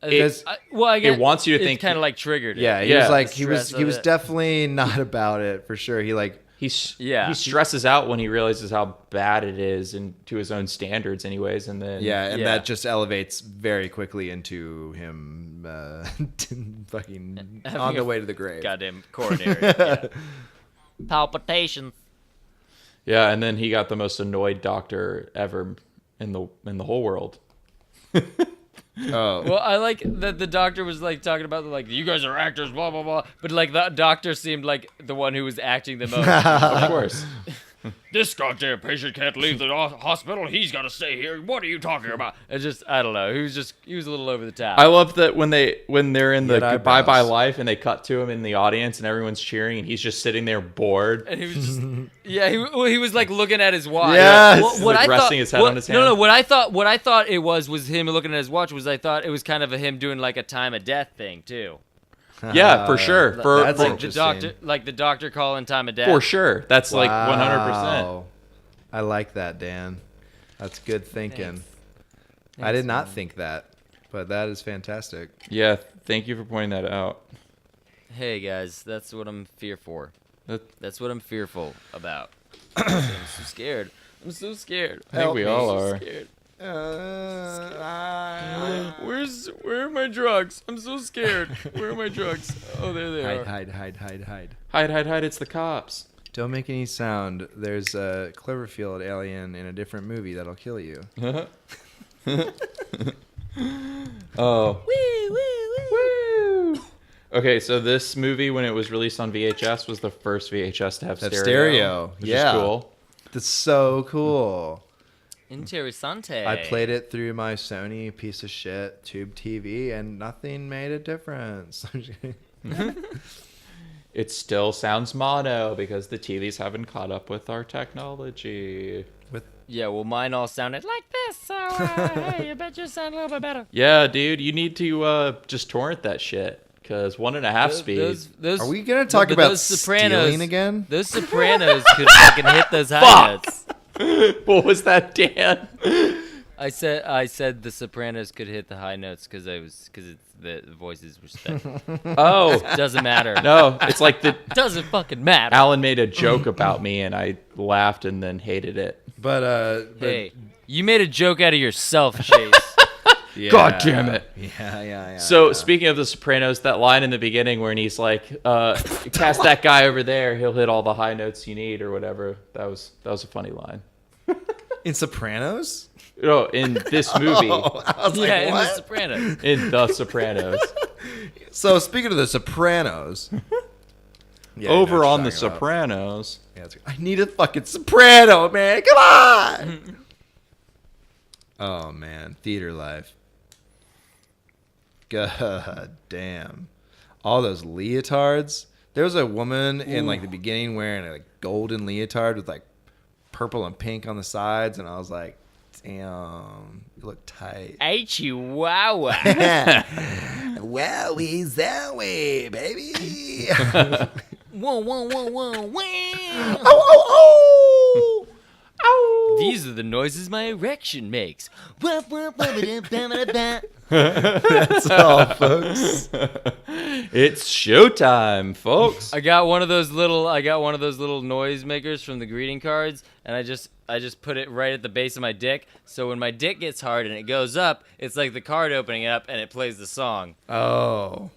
Because- I guess wants you to think- kind of like triggered it. yeah, he Yeah. was like The he was stress he of was it. definitely not about it for sure. He like he Yeah. stresses out when he realizes how bad it is, and to his own standards, anyways. And then and Yeah. that just elevates very quickly into him fucking Having on the a way to the grave. goddamn coronary. Yeah. Palpitations. yeah, and then he got the most annoyed doctor ever in the whole world. Oh, Well, I like that the doctor was like talking about like, you guys are actors, blah blah blah. But like the doctor seemed like the one who was acting the most. Of course. This goddamn patient can't leave the hospital. He's got to stay here. What are you talking about? It's just, I don't know. He was a little over the top. I love that when they're in the Get goodbye eyebrows. bye life and they cut to him in the audience and everyone's cheering and he's just sitting there bored. and he was just, yeah, he was like looking at his watch. Yes. What Like I resting thought, his head on his hand. No, what I thought it was him looking at his watch. I thought it was kind of him doing like a time of death thing too. Yeah, for sure. For that's Like interesting. the doctor calling time of death. for sure. That's like 100%. Wow. I like that, Dan. That's good thinking. I did not think that, but that is fantastic. Yeah, thank you for pointing that out. Hey guys, that's what I'm fearful. That- That's what I'm fearful about. I'm so scared. I'm so scared. I think we all are. Scared. Where are my drugs? I'm so scared. Where are my drugs? Oh, there they are. Hide. Hide, it's the cops. Don't make any sound. There's a Cloverfield alien in a different movie that'll kill you. Oh. Woo. Okay, so this movie, when it was released on VHS, was the first VHS to have That's stereo. stereo. Which Yeah. is cool. That's so cool. Interessante. I played it through my Sony piece of shit tube TV, and nothing made a difference. It still sounds mono because the TVs haven't caught up with our technology. Yeah, well, mine all sounded like this, so hey, you bet you sound a little bit better. Yeah, dude, you need to just torrent that shit because 1.5 speed. Those, Are we gonna talk about those Sopranos stealing again? Those Sopranos could fucking hit those high notes. What was that, Dan? I said the Sopranos could hit the high notes because the voices were stuck. Oh, Doesn't matter. no, it's like Doesn't fucking matter. Alan made a joke about me and I laughed and then hated it. But Hey, you made a joke out of yourself, Chase. yeah. God damn it. Yeah. So speaking of The Sopranos, that line in the beginning where he's like, cast that guy over there, he'll hit all the high notes you need or whatever. That was a funny line. In Sopranos? No, in this movie. Oh, I was Yeah, like, in what? The Sopranos. In The Sopranos. So speaking of the Sopranos, yeah, I know Over what on you're The talking about. Sopranos. Yeah, I need a fucking soprano, man. Come on. Oh man, theater life. God damn. All those leotards. There was a woman in like the beginning wearing a golden leotard with like purple and pink on the sides, and I was like, damn, you look tight. Hey, Chihuahua. Wowie zowie, baby. Whoa, whoa, whoa, whoa, whoa. Oh, oh, oh. These are the noises my erection makes. That's all, folks. It's showtime, folks. I got one of those little noise makers from the greeting cards, and I just put it right at the base of my dick. So when my dick gets hard and it goes up, it's like the card opening up and it plays the song. Oh.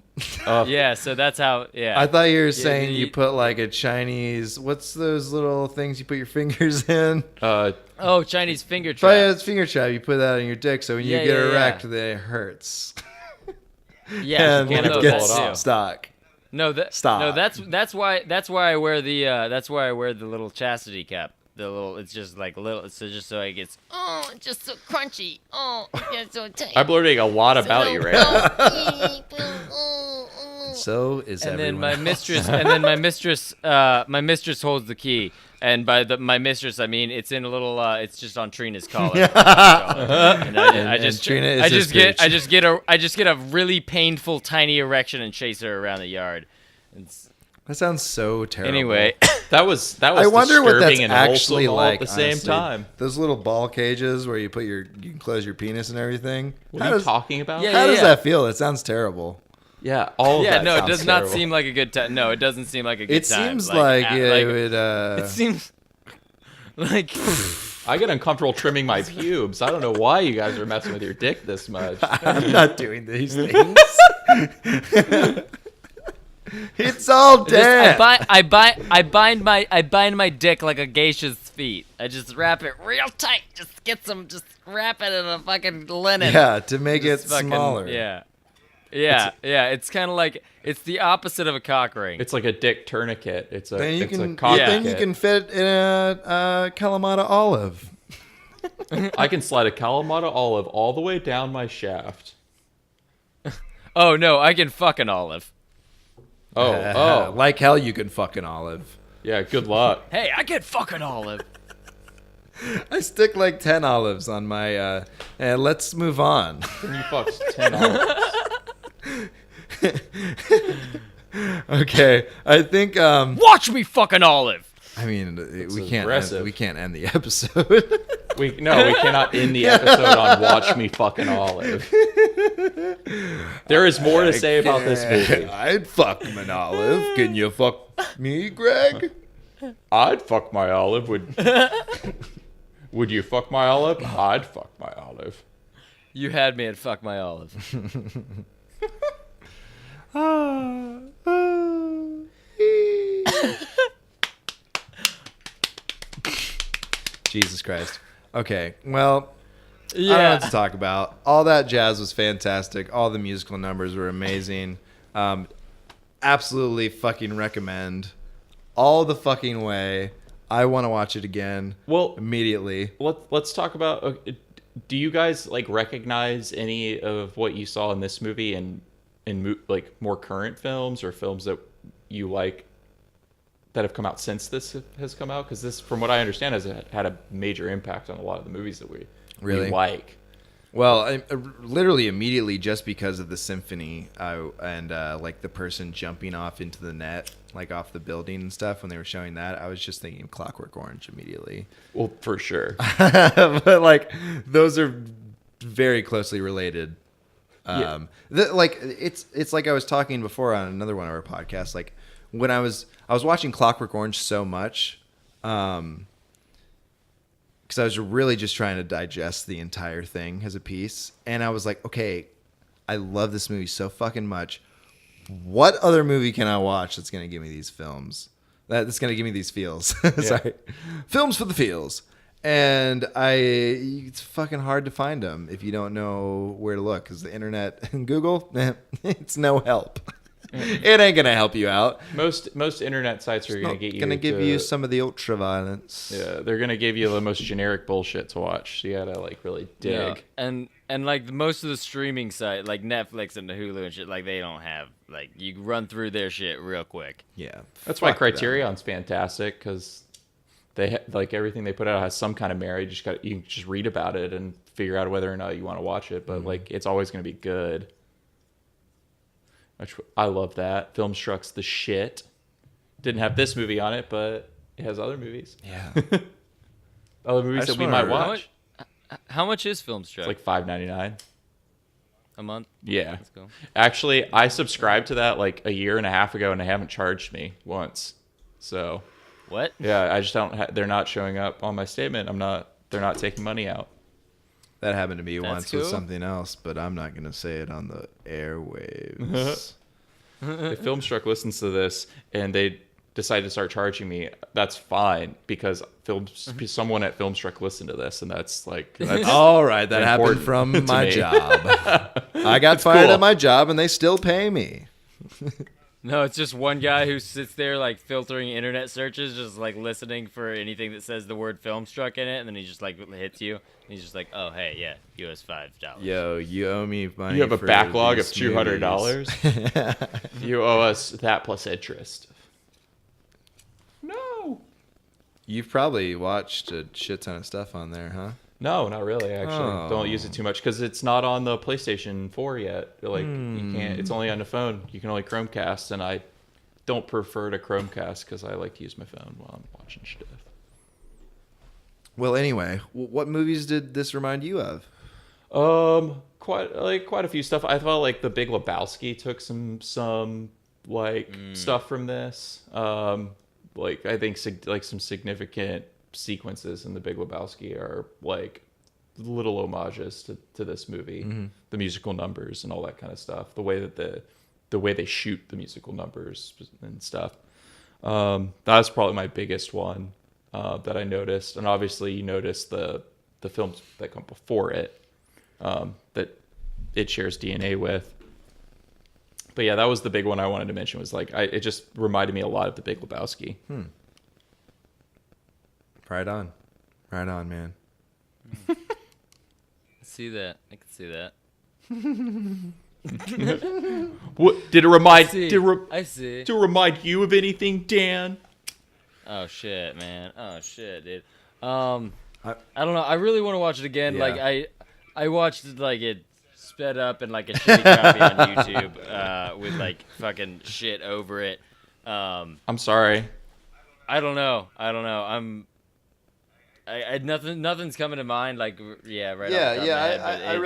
Yeah, so that's how. Yeah. I thought you were saying you- you put like a Chinese. What's those little things you put your fingers in? Oh, Chinese finger But yeah, trap. it's finger trap. You put that on your dick, so when you Yeah, get yeah, erect, yeah. then it hurts. Yeah, And you when can't it know gets that too. stuck. No, Stop. No, that's why I wear the little chastity cap. The little, it's just like little, so just so it gets. Oh, it's just so crunchy. Oh, it gets so tight. I'm learning a lot about you right now. So is And then everyone. my mistress holds the key. And by my mistress, I mean it's in a little. It's just on Trina's collar. And And Trina is I his just get, pooch. I just get a really painful tiny erection and chase her around the yard. It's, That sounds so terrible. anyway, That was I wonder what that's disturbing and actually wholesome all like at the same honestly. time. Those little ball cages where you can close your penis and everything. What are you talking about? Yeah, How does that feel? It sounds terrible. Yeah, all of yeah, that no, it sounds does not terrible. seem like a good time. No, it doesn't seem like a good It time. seems like it would. It seems like. I get uncomfortable trimming my pubes. I don't know why you guys are messing with your dick this much. I'm not doing these things. It's all dead. I bind my dick like a geisha's feet. I just wrap it real tight. Just wrap it in a fucking linen. Yeah, to make it Just fucking- smaller. Yeah. Yeah, it's kind of like it's the opposite of a cock ring. It's like a dick tourniquet. It's a Then you it's can a cock then you kit. can fit in a Kalamata olive. I can slide a Kalamata olive all the way down my shaft. Oh no, I can fuck an olive. Oh, Like hell you can fuck an olive. yeah. Good luck. Hey, I can fuck an olive. I stick like 10 olives on my let's move on. Can you fuck 10 olives? Okay. I think Watch me fuck an olive. I mean aggressive. we can't end the episode. We cannot end the episode on "Watch Me Fuck an Olive." There is more to say about this movie. I'd fuck an olive. Can you fuck me, Greg? I'd fuck my olive. Would you fuck my olive? I'd fuck my olive. You had me at fuck my olive. Jesus Christ. Okay. Well, I don't know Yeah. what to talk about. All that jazz was fantastic. All the musical numbers were amazing. Absolutely fucking recommend all the fucking way. I want to watch it again. Well, immediately. Let's talk about. Do you guys like recognize any of what you saw in this movie in like more current films or films that you like that have come out since this has come out? Because this, from what I understand, has had a major impact on a lot of the movies that we like. Well, literally immediately, just because of the symphony and like the person jumping off into the net, like off the building and stuff, when they were showing that, I was just thinking Clockwork Orange immediately. Well, for sure. But like those are very closely related. Like it's like I was talking before on another one of our podcasts. Like when I was watching Clockwork Orange so much. Because I was really just trying to digest the entire thing as a piece. And I was like, okay, I love this movie so fucking much. What other movie can I watch that's going to give me these films? That's going to give me these feels. Sorry. Films for the feels. And it's fucking hard to find them if you don't know where to look. Because the internet and Google, it's no help. It ain't gonna help you out. Most internet sites are gonna give you some of the ultra violence. Yeah, they're gonna give you the most generic bullshit to watch. So you gotta like really dig. Yeah. And like most of the streaming site, like Netflix and the Hulu and shit, like they don't have like you run through their shit real quick. Yeah, that's why Criterion's fantastic because they like everything they put out has some kind of merit. You can just read about it and figure out whether or not you want to watch it. But like it's always gonna be good. I love that. Filmstruck's the shit. Didn't have this movie on it, but it has other movies. Yeah. Other movies that we might watch. How much is Filmstruck? It's like $5.99 a month. Yeah. Let's go. Actually, I subscribed to that like a year and a half ago, and they haven't charged me once. So. What? Yeah, I just don't. They're not showing up on my statement. They're not taking money out. That happened to me once cool. with something else, but I'm not going to say it on the airwaves. If Filmstruck listens to this and they decide to start charging me, that's fine because someone at Filmstruck listened to this, and that's all right. That happened from my job. I got fired at my job, and they still pay me. No, it's just one guy who sits there like filtering internet searches, just like listening for anything that says the word Filmstruck in it, and then he just like hits you. And he's just like, "Oh, hey, yeah, US $5." Yo, you owe me money. You have a for backlog of these $200. You owe us that plus interest. No. You've probably watched a shit ton of stuff on there, huh? No, not really. Actually, Oh. don't use it too much because it's not on the PlayStation 4 yet. Like you can't. It's only on the phone. You can only Chromecast, and I don't prefer to Chromecast because I like to use my phone while I'm watching stuff. Well, anyway, what movies did this remind you of? Quite a few stuff. I felt like The Big Lebowski took some stuff from this. Like I think some significant sequences in The Big Lebowski are like little homages to this movie. Mm-hmm. The musical numbers and all that kind of stuff. The way that the way they shoot the musical numbers and stuff. That's probably my biggest one that I noticed. And obviously you notice the films that come before it that it shares DNA with. But yeah, that was the big one I wanted to mention. Was like it just reminded me a lot of The Big Lebowski. Right on, man. I can see that. What did it remind? I see. To remind you of anything, Dan? Oh shit, man. Oh shit, dude. I don't know. I really want to watch it again. Yeah. Like I watched like it sped up and like a shitty copy on YouTube with like fucking shit over it. I'm sorry. I don't know. Nothing's coming to mind. Like right. Off the top of my head, but I really.